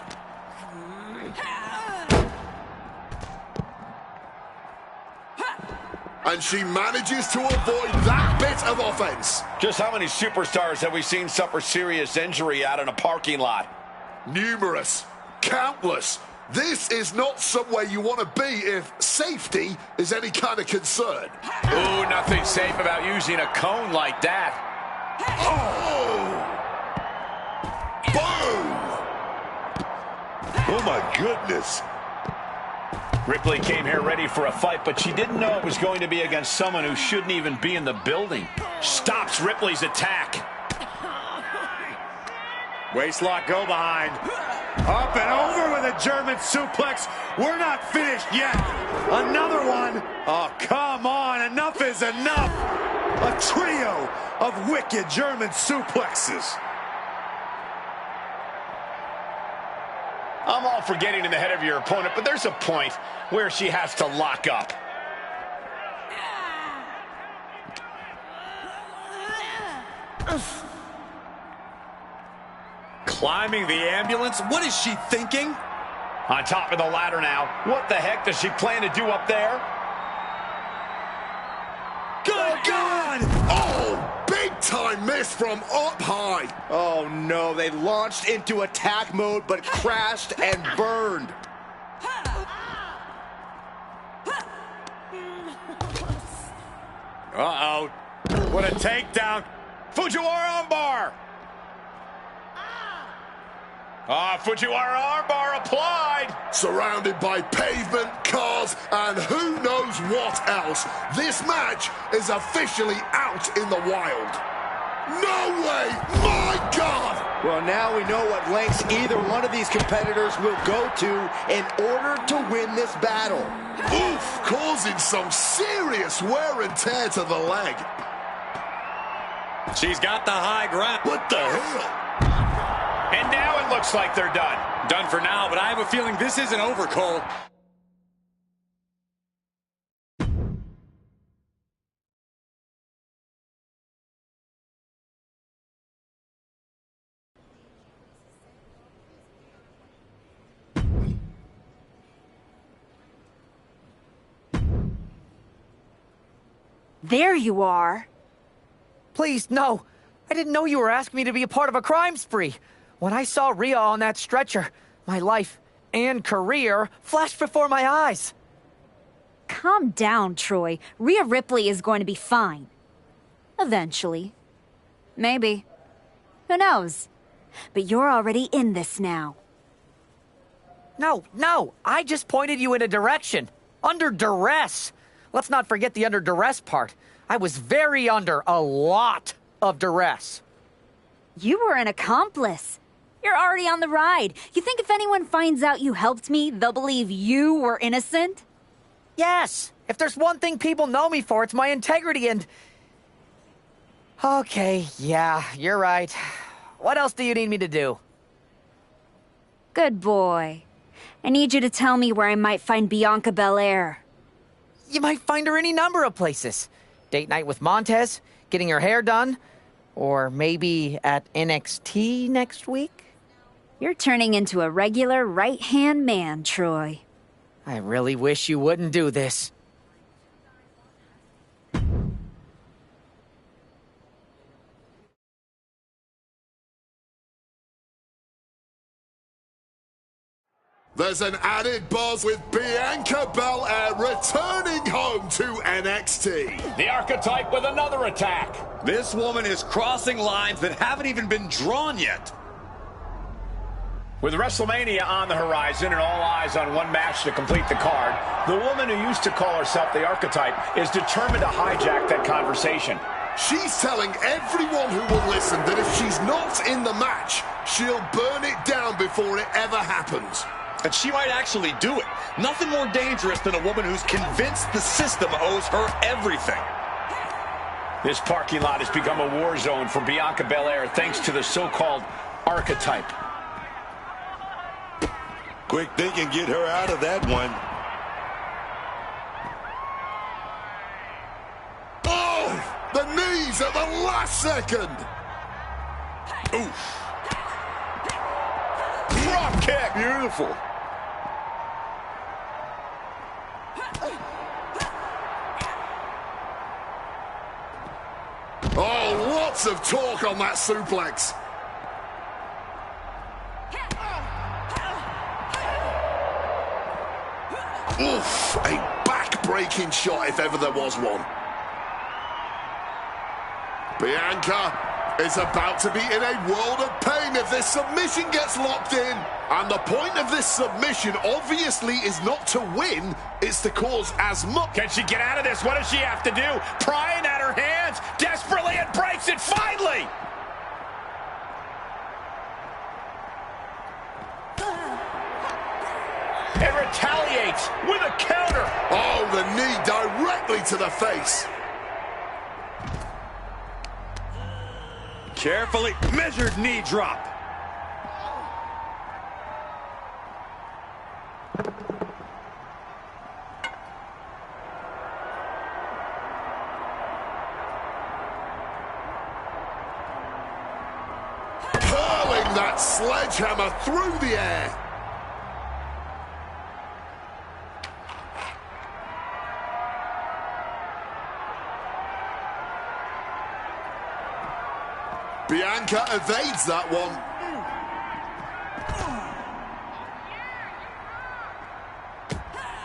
And she manages to avoid that bit of offense. Just how many superstars have we seen suffer serious injury out in a parking lot? Numerous. Countless. This is not somewhere you want to be if safety is any kind of concern. Ooh, nothing safe about using a cone like that. Oh! Boom! Oh, my goodness. Ripley came here ready for a fight, but she didn't know it was going to be against someone who shouldn't even be in the building. Stops Ripley's attack. Waistlock go behind. Up and over with a German suplex. We're not finished yet. Another one. Oh, come on. Enough is enough. A trio of wicked German suplexes. I'm all for getting in the head of your opponent, but there's a point where she has to lock up. Climbing the ambulance? What is she thinking? On top of the ladder now. What the heck does she plan to do up there? Good God! Oh, big time miss from up high. Oh no, they launched into attack mode but crashed and burned. Uh-oh. What a takedown. Fujiwara armbar. Fujiwara armbar applied. Surrounded by pavement, cars, and who knows what else. This match is officially out in the wild. No way! My God! Well, now we know what lengths either one of these competitors will go to in order to win this battle. Oof! Causing some serious wear and tear to the leg. She's got the high ground. What the hell? And now it looks like they're done. Done for now, but I have a feeling this isn't over, Cole. There you are. Please, no. I didn't know you were asking me to be a part of a crime spree. When I saw Rhea on that stretcher, my life and career flashed before my eyes. Calm down, Troy. Rhea Ripley is going to be fine. Eventually. Maybe. Who knows? But you're already in this now. No. I just pointed you in a direction. Under duress. Let's not forget the under duress part. I was very under a lot of duress. You were an accomplice. You're already on the ride. You think if anyone finds out you helped me, they'll believe you were innocent? Yes. If there's one thing people know me for, it's my integrity and... Okay, yeah, you're right. What else do you need me to do? Good boy. I need you to tell me where I might find Bianca Belair. You might find her any number of places. Date night with Montez, getting her hair done, or maybe at NXT next week? You're turning into a regular right-hand man, Troy. I really wish you wouldn't do this. There's an added buzz with Bianca Belair returning home to NXT. The Archetype with another attack. This woman is crossing lines that haven't even been drawn yet. With WrestleMania on the horizon and all eyes on one match to complete the card, the woman who used to call herself the Archetype is determined to hijack that conversation. She's telling everyone who will listen that if she's not in the match, she'll burn it down before it ever happens. And she might actually do it. Nothing more dangerous than a woman who's convinced the system owes her everything. This parking lot has become a war zone for Bianca Belair thanks to the so-called Archetype. Quick thinking, get her out of that one. Oh! The knees at the last second! Oof. Drop kick! Beautiful. Oh, lots of talk on that suplex. Oof, a back-breaking shot if ever there was one. Bianca is about to be in a world of pain if this submission gets locked in. And the point of this submission obviously is not to win, it's to cause as much. Can she get out of this? What does she have to do? Prying at her hands, desperately, and breaks it finally. It retaliates with a counter. Oh, the knee directly to the face. Carefully measured knee drop. Hurling that sledgehammer through the air. Bianca evades that one.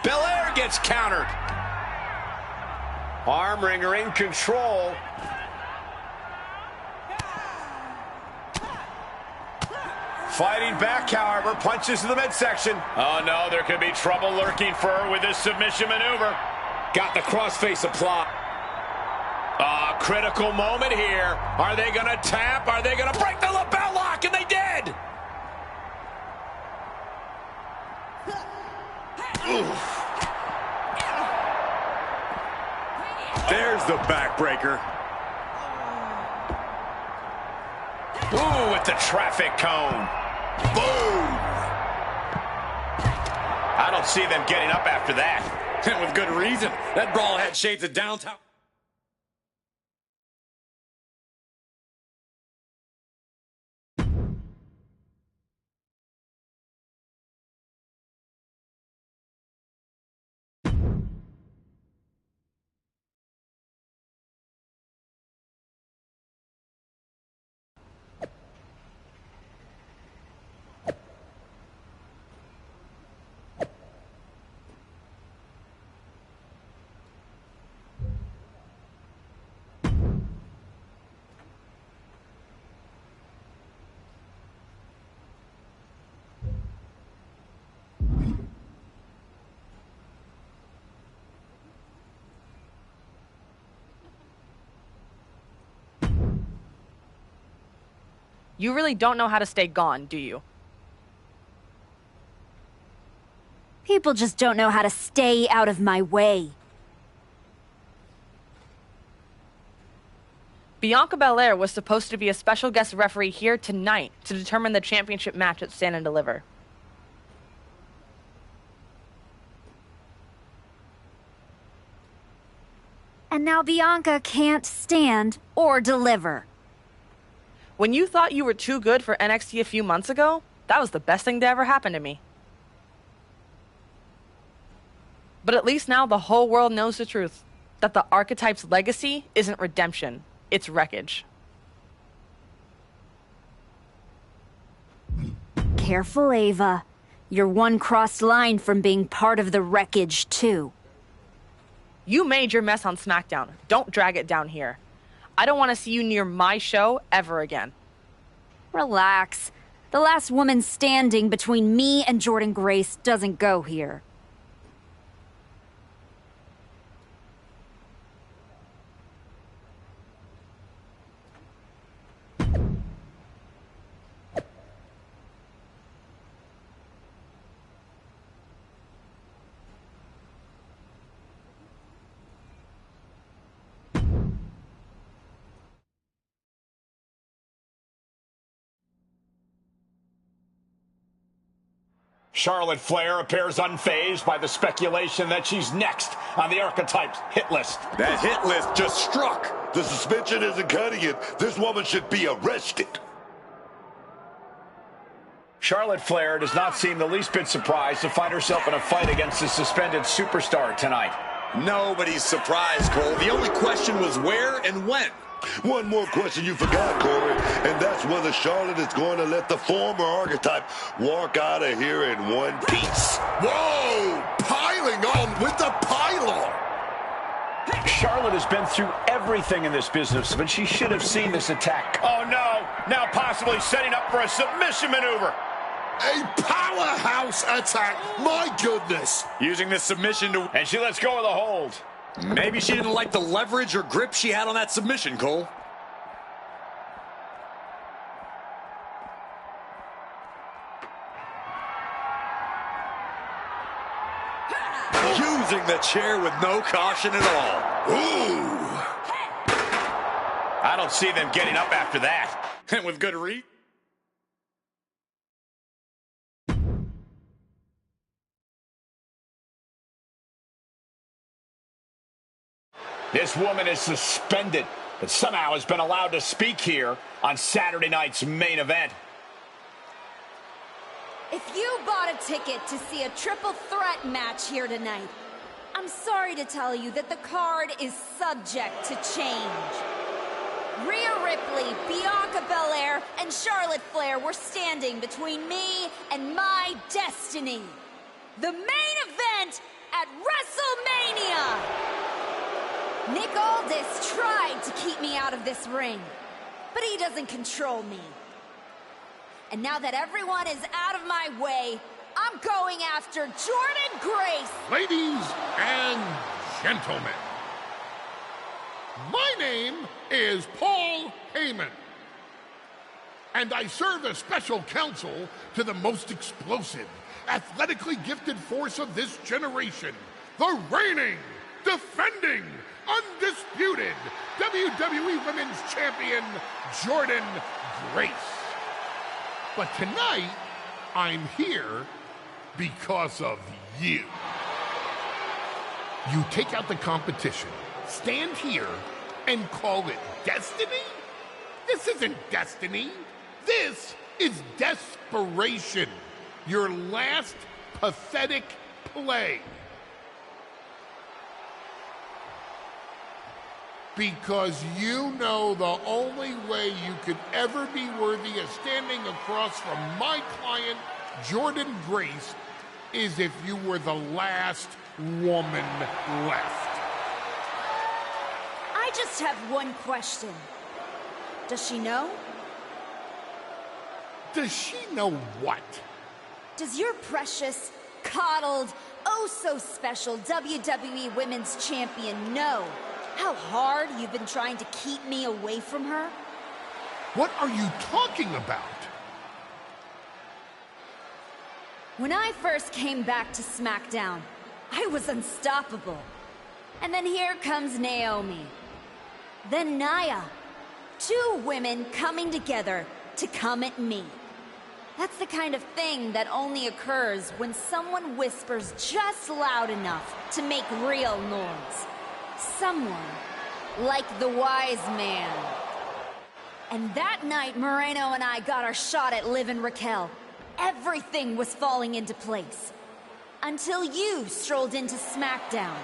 Belair gets countered. Arm wringer in control. Fighting back, however, punches to the midsection. Oh no, there could be trouble lurking for her with this submission maneuver. Got the crossface applied. Critical moment here. Are they going to tap? Are they going to break the lapel lock? And they did! Oof. There's the backbreaker. Ooh, with the traffic cone. Boom! I don't see them getting up after that. And with good reason. That brawl had shades of downtown. You really don't know how to stay gone, do you? People just don't know how to stay out of my way. Bianca Belair was supposed to be a special guest referee here tonight to determine the championship match at Stand and Deliver. And now Bianca can't stand or deliver. When you thought you were too good for NXT a few months ago, that was the best thing to ever happen to me. But at least now the whole world knows the truth, that the Archetype's legacy isn't redemption, it's wreckage. Careful, Ava. You're one crossed line from being part of the wreckage, too. You made your mess on SmackDown. Don't drag it down here. I don't want to see you near my show ever again. Relax. The last woman standing between me and Jordan Grace doesn't go here. Charlotte Flair appears unfazed by the speculation that she's next on the Archetype's hit list. That hit list just struck. The suspension isn't cutting it. This woman should be arrested. Charlotte Flair does not seem the least bit surprised to find herself in a fight against the suspended superstar tonight. Nobody's surprised, Cole. The only question was where and when. One more question you forgot, Corey, and that's whether Charlotte is going to let the former Archetype walk out of here in one piece. Whoa! Piling on with the pylon! Charlotte has been through everything in this business, but she should have seen this attack. Oh, no. Now possibly setting up for a submission maneuver. A powerhouse attack. My goodness. Using this submission to... And she lets go of the hold. Maybe she didn't like the leverage or grip she had on that submission, Cole. Using the chair with no caution at all. Ooh. I don't see them getting up after that. And with good read. This woman is suspended, but somehow has been allowed to speak here on Saturday night's main event. If you bought a ticket to see a triple threat match here tonight, I'm sorry to tell you that the card is subject to change. Rhea Ripley, Bianca Belair, and Charlotte Flair were standing between me and my destiny. The main event at WrestleMania! Nick Aldis tried to keep me out of this ring, but he doesn't control me. And now that everyone is out of my way, I'm going after Jordynne Grace. Ladies and gentlemen, my name is Paul Heyman, and I serve as special counsel to the most explosive, athletically gifted force of this generation, the reigning, defending, undisputed WWE Women's Champion, Jordynne Grace. But tonight, I'm here because of you. You take out the competition, stand here, and call it destiny? This isn't destiny. This is desperation. Your last pathetic play. Because you know the only way you could ever be worthy of standing across from my client, Jordynne Grace, is if you were the last woman left. I just have one question. Does she know? Does she know what? Does your precious, coddled, oh-so-special WWE Women's Champion know how hard you've been trying to keep me away from her? What are you talking about? When I first came back to SmackDown, I was unstoppable. And then here comes Naomi. Then Nia. Two women coming together to come at me. That's the kind of thing that only occurs when someone whispers just loud enough to make real noise. Someone like the wise man. And that night, Moreno and I got our shot at Liv and Raquel. Everything was falling into place. Until you strolled into SmackDown.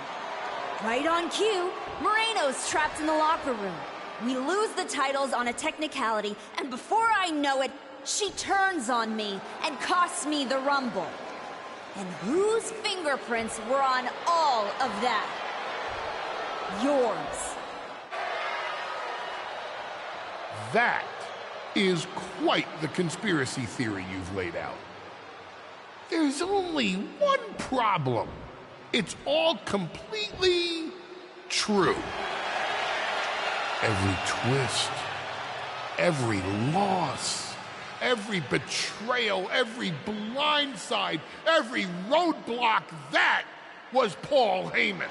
Right on cue, Moreno's trapped in the locker room. We lose the titles on a technicality, and before I know it, she turns on me and costs me the Rumble. And whose fingerprints were on all of that? Yours. That is quite the conspiracy theory you've laid out. There's only one problem. It's all completely true. Every twist, every loss, every betrayal, every blindside, every roadblock, that was Paul Heyman.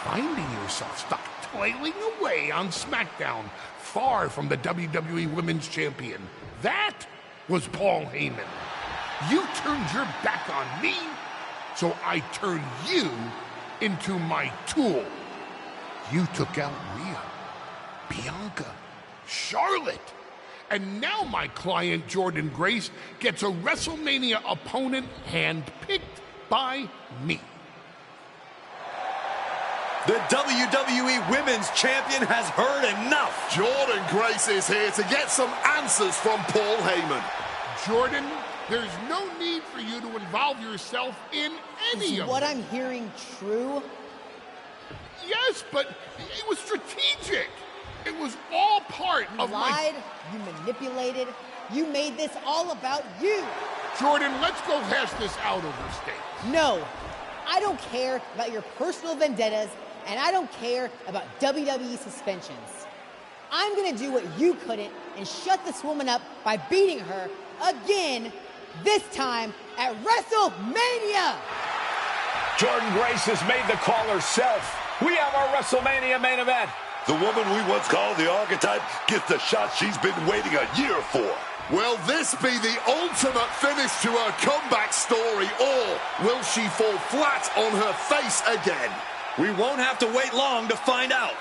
Finding yourself stuck toiling away on SmackDown, far from the WWE Women's Champion. That was Paul Heyman. You turned your back on me, so I turned you into my tool. You took out Rhea, Bianca, Charlotte, and now my client Jordynne Grace gets a WrestleMania opponent handpicked by me. The WWE Women's Champion has heard enough. Jordynne Grace is here to get some answers from Paul Heyman. Jordynne, there's no need for you to involve yourself in any of what it. I'm hearing true? Yes, but it was strategic. It was all part You of lied, you manipulated, you made this all about you. Jordan, let's go hash this out over steak. No, I don't care about your personal vendettas, and I don't care about WWE suspensions. I'm gonna do what you couldn't and shut this woman up by beating her again, this time at WrestleMania! Jordan Grace has made the call herself. We have our WrestleMania main event. The woman we once called the archetype gets the shot she's been waiting a year for. Will this be the ultimate finish to her comeback story, or will she fall flat on her face again? We won't have to wait long to find out.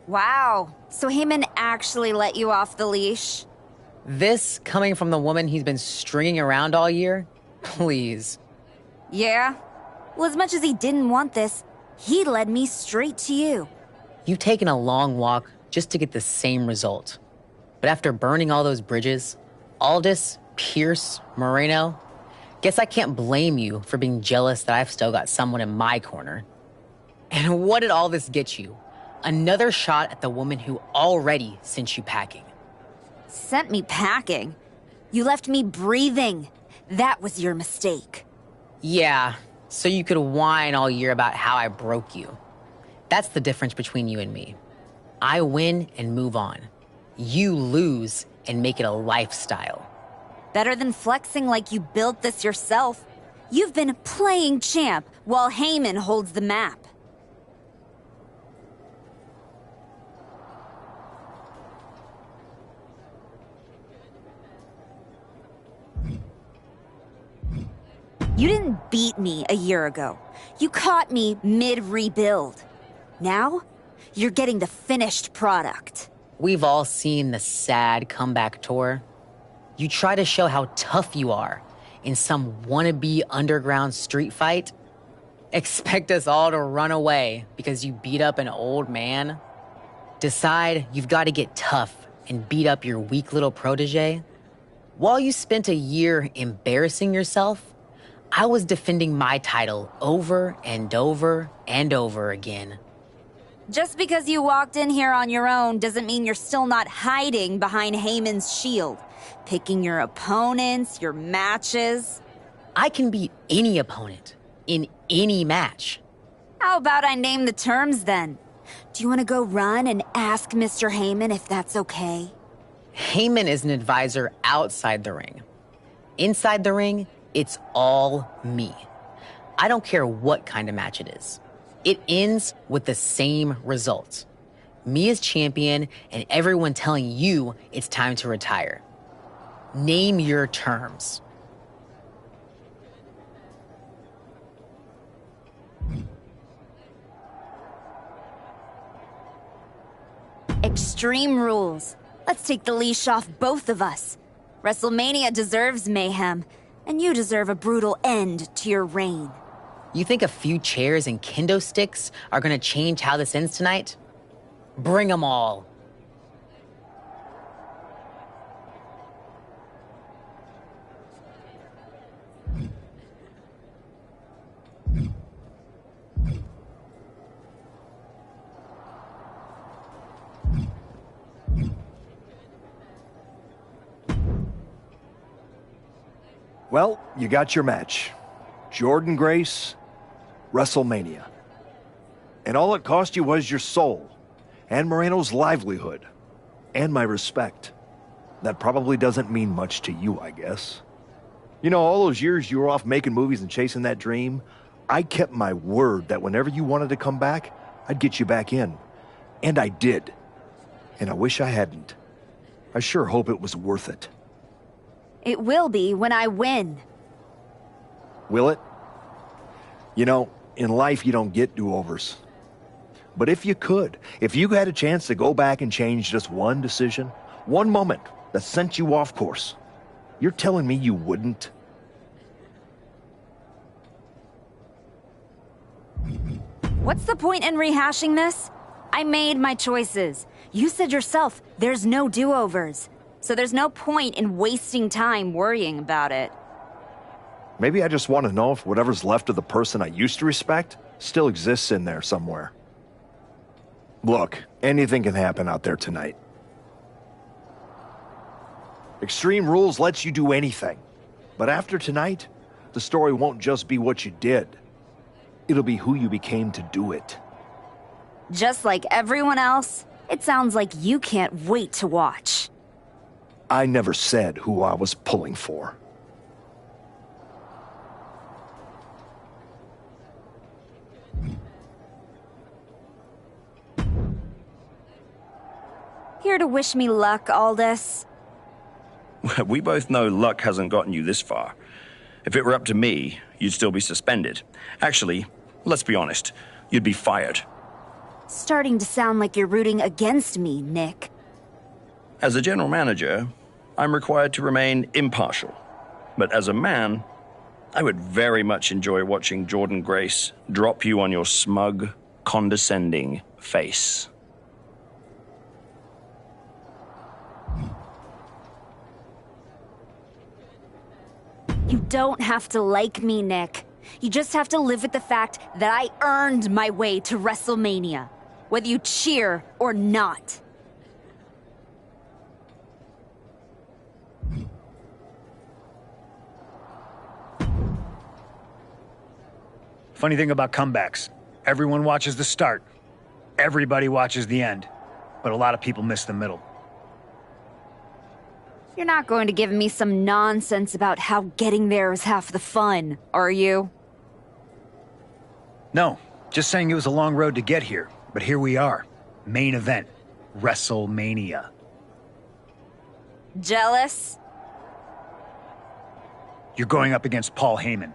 Wow, so Heyman actually let you off the leash? This coming from the woman he's been stringing around all year? Please. Yeah? Well, as much as he didn't want this, he led me straight to you. You've taken a long walk just to get the same result. But after burning all those bridges, Aldis, Pierce, Moreno, guess I can't blame you for being jealous that I've still got someone in my corner. And what did all this get you? Another shot at the woman who already sent you packing. Sent me packing? You left me breathing. That was your mistake. Yeah, so you could whine all year about how I broke you. That's the difference between you and me. I win and move on. You lose and make it a lifestyle. Better than flexing like you built this yourself. You've been playing champ while Heyman holds the map. You didn't beat me a year ago. You caught me mid-rebuild. Now, you're getting the finished product. We've all seen the sad comeback tour. You try to show how tough you are in some wannabe underground street fight. Expect us all to run away because you beat up an old man? Decide you've got to get tough and beat up your weak little protege? While you spent a year embarrassing yourself, I was defending my title over and over and over again. Just because you walked in here on your own doesn't mean you're still not hiding behind Heyman's shield, picking your opponents, your matches. I can beat any opponent in any match. How about I name the terms then? Do you want to go run and ask Mr. Heyman if that's okay? Heyman is an advisor outside the ring. Inside the ring, it's all me. I don't care what kind of match it is. It ends with the same result. Me as champion and everyone telling you it's time to retire. Name your terms. Extreme rules. Let's take the leash off both of us. WrestleMania deserves mayhem, and you deserve a brutal end to your reign. You think a few chairs and kendo sticks are gonna change how this ends tonight? Bring them all. Well, you got your match. Jordan Grace, WrestleMania. And all it cost you was your soul, and Moreno's livelihood, and my respect. That probably doesn't mean much to you, I guess. You know, all those years you were off making movies and chasing that dream, I kept my word that whenever you wanted to come back, I'd get you back in. And I did. And I wish I hadn't. I sure hope it was worth it. It will be when I win. Will it? You know, in life you don't get do-overs. But if you had a chance to go back and change just one decision, one moment that sent you off course, you're telling me you wouldn't? What's the point in rehashing this? I made my choices. You said yourself, there's no do-overs. So there's no point in wasting time worrying about it. Maybe I just want to know if whatever's left of the person I used to respect still exists in there somewhere. Look, anything can happen out there tonight. Extreme Rules lets you do anything. But after tonight, the story won't just be what you did. It'll be who you became to do it. Just like everyone else, it sounds like you can't wait to watch. I never said who I was pulling for. Here to wish me luck, Aldous? We both know luck hasn't gotten you this far. If it were up to me, you'd still be suspended. Actually, let's be honest, you'd be fired. Starting to sound like you're rooting against me, Nick. As a general manager, I'm required to remain impartial. But as a man, I would very much enjoy watching Jordan Grace drop you on your smug, condescending face. You don't have to like me, Nick. You just have to live with the fact that I earned my way to WrestleMania, whether you cheer or not. Funny thing about comebacks, everyone watches the start. Everybody watches the end. But a lot of people miss the middle. You're not going to give me some nonsense about how getting there is half the fun, are you? No, just saying it was a long road to get here. But here we are. Main event. WrestleMania. Jealous? You're going up against Paul Heyman.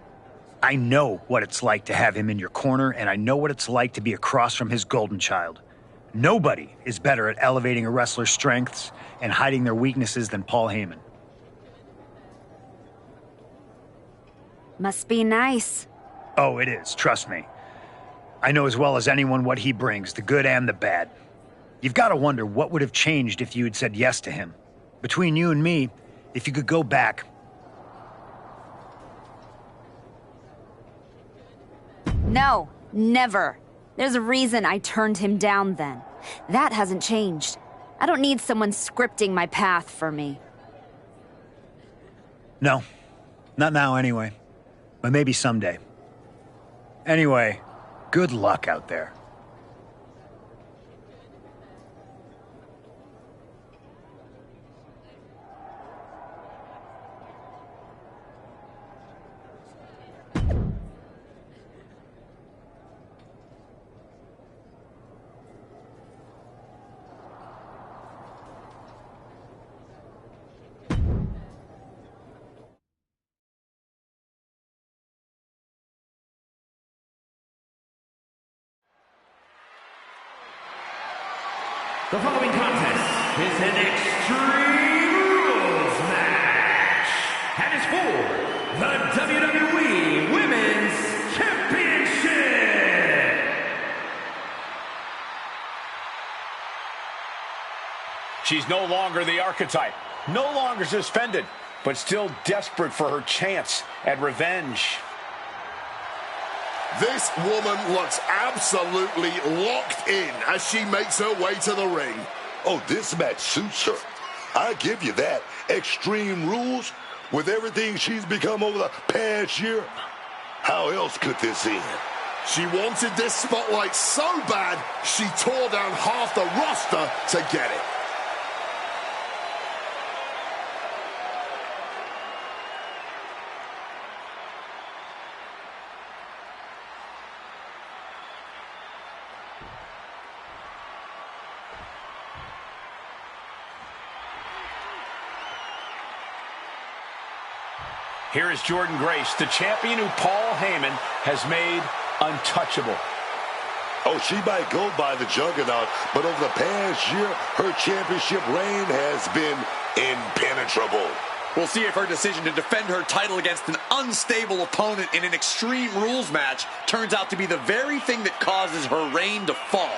I know what it's like to have him in your corner, and I know what it's like to be across from his golden child. Nobody is better at elevating a wrestler's strengths and hiding their weaknesses than Paul Heyman. Must be nice. Oh, it is, trust me. I know as well as anyone what he brings, the good and the bad. You've got to wonder what would have changed if you had said yes to him. Between you and me, if you could go back. No, never. There's a reason I turned him down then. That hasn't changed. I don't need someone scripting my path for me. No, not now anyway. But maybe someday. Anyway, good luck out there. The following contest is an Extreme Rules match and is for the WWE Women's Championship. She's no longer the archetype, no longer suspended, but still desperate for her chance at revenge. This woman looks absolutely locked in as she makes her way to the ring. Oh, this match suits her. I give you that. Extreme Rules, with everything she's become over the past year. How else could this end? She wanted this spotlight so bad, she tore down half the roster to get it. Here is Jordan Grace, the champion who Paul Heyman has made untouchable. Oh, she might go by the Juggernaut, but over the past year, her championship reign has been impenetrable. We'll see if her decision to defend her title against an unstable opponent in an Extreme Rules match turns out to be the very thing that causes her reign to fall.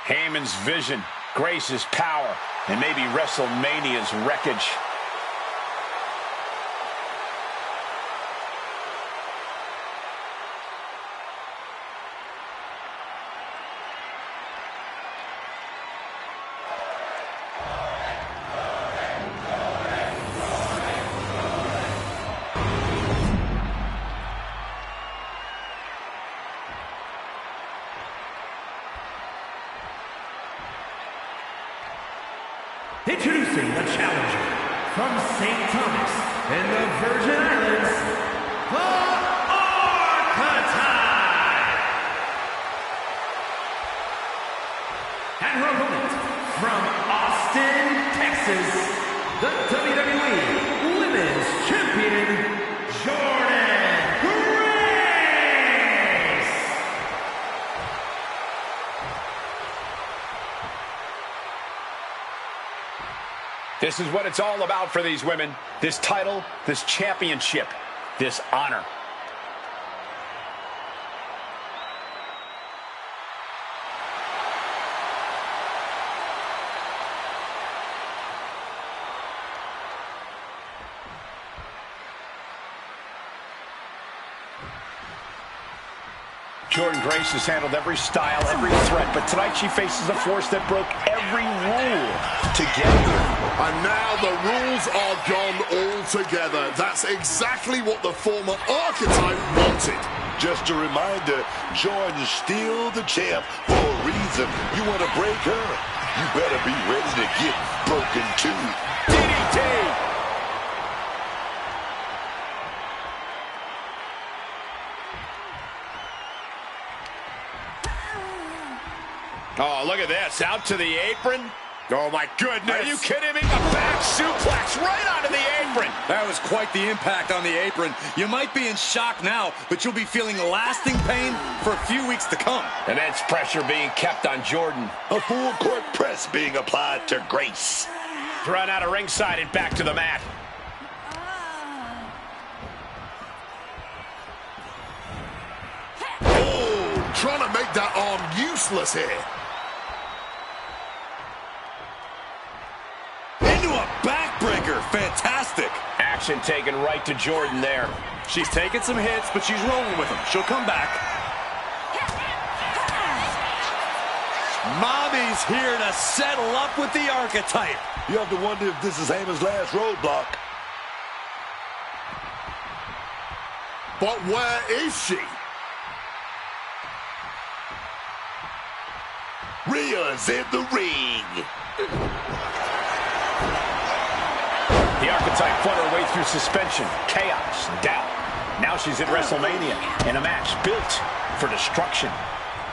Heyman's vision, Grace's power, and maybe WrestleMania's wreckage. Introducing the challenger from St. Thomas in the Virgin Islands, the Archetype. And her opponent from Austin, Texas, the WWE Women's Champion, Jordynne Grace. This is what it's all about for these women. This title, this championship, this honor. Jordynne Grace has handled every style, every threat, but tonight she faces a force that broke every rule to get here. And now the rules are gone altogether. That's exactly what the former Archetype wanted. Just a reminder, Jordynne's still the champ for a reason. You want to break her? You better be ready to get broken too. DDT! Oh, look at this. Out to the apron. Oh, my goodness. Are you kidding me? A back suplex right onto the apron. That was quite the impact on the apron. You might be in shock now, but you'll be feeling lasting pain for a few weeks to come. Immense pressure being kept on Jordynne. A full court press being applied to Grace. Thrown out of ringside and back to the mat. Oh, trying to make that arm useless here. Into a backbreaker. Fantastic. Action taken right to Jordynne there. She's taking some hits, but she's rolling with them. She'll come back. Mommy's here to settle up with the Archetype. You have to wonder if this is Heyman's last roadblock. But where is she? Rhea's in the ring. The Archetype fought her way through suspension, chaos, doubt. Now she's at WrestleMania in a match built for destruction.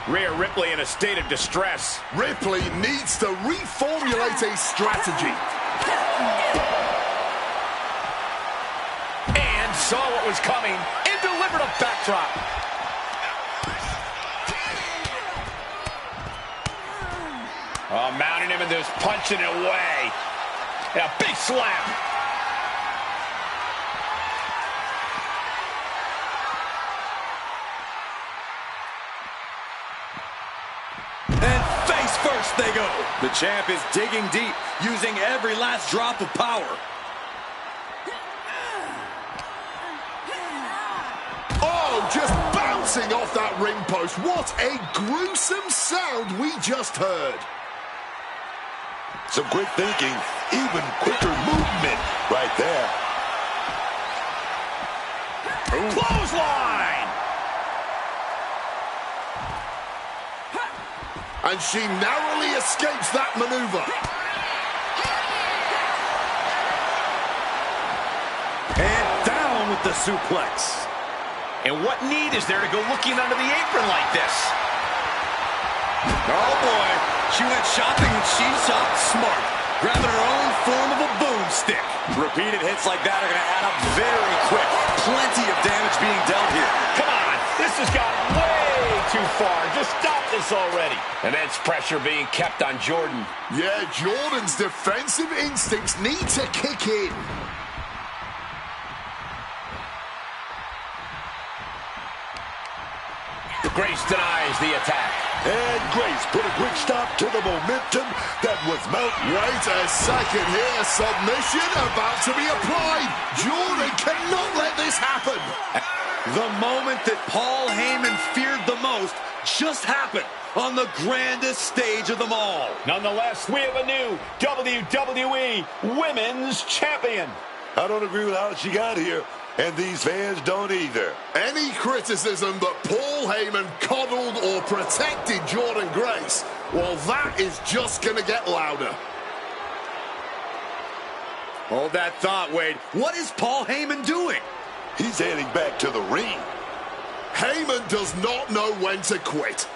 Rhea Ripley in a state of distress. Ripley needs to reformulate a strategy. And saw what was coming and delivered a backdrop. Oh, mounting him and just punching it away. And a big slap. And face first they go. The champ is digging deep, using every last drop of power. Oh, just bouncing off that ring post. What a gruesome sound we just heard. Some quick thinking, even quicker movement right there. Ooh. Clothesline! And she narrowly escapes that maneuver. And down with the suplex. And what need is there to go looking under the apron like this? Oh, boy. She went shopping and she shopped smart, grabbing her own form of a boomstick. Repeated hits like that are going to add up very quick. Plenty of damage being dealt here. Come on, this has gone way too far. Just stop this already. Immense pressure being kept on Jordan. Yeah, Jordan's defensive instincts need to kick in. Grace denies the attack. And Grace put a quick stop to the momentum that was mounting. Wait a second here. Submission about to be applied. Jordan cannot let this happen. The moment that Paul Heyman feared the most just happened on the grandest stage of them all. Nonetheless, we have a new WWE Women's Champion. I don't agree with how she got here, and these fans don't either. Any criticism that Paul Heyman coddled or protected Jordan Grace, well, that is just going to get louder. Hold that thought, Wade. What is Paul Heyman doing? He's heading back to the ring. Heyman does not know when to quit.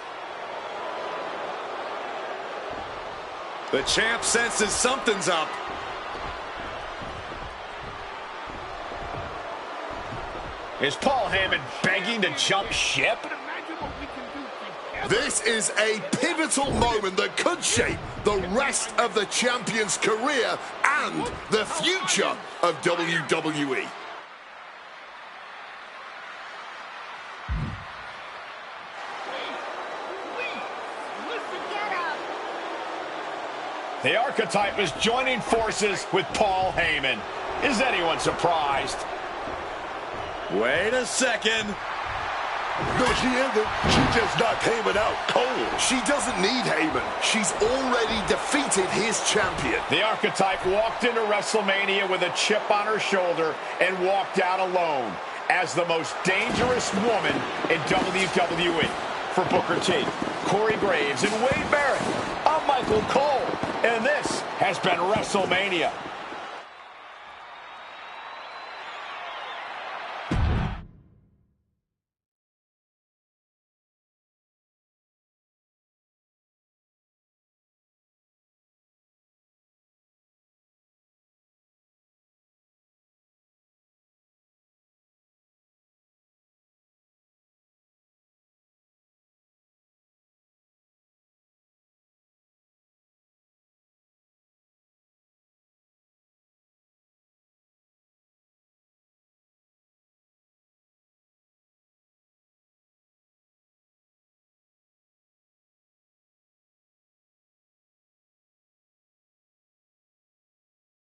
The champ senses something's up. Is Paul Heyman begging to jump ship? This is a pivotal moment that could shape the rest of the champion's career and the future of WWE. The archetype is joining forces with Paul Heyman. Is anyone surprised? Wait a second. No, she isn't. She just knocked Heyman out cold. She doesn't need Heyman. She's already defeated his champion. The archetype walked into WrestleMania with a chip on her shoulder and walked out alone as the most dangerous woman in WWE. For Booker T, Corey Graves, and Wade Barrett, I'm Michael Cole, and this has been WrestleMania.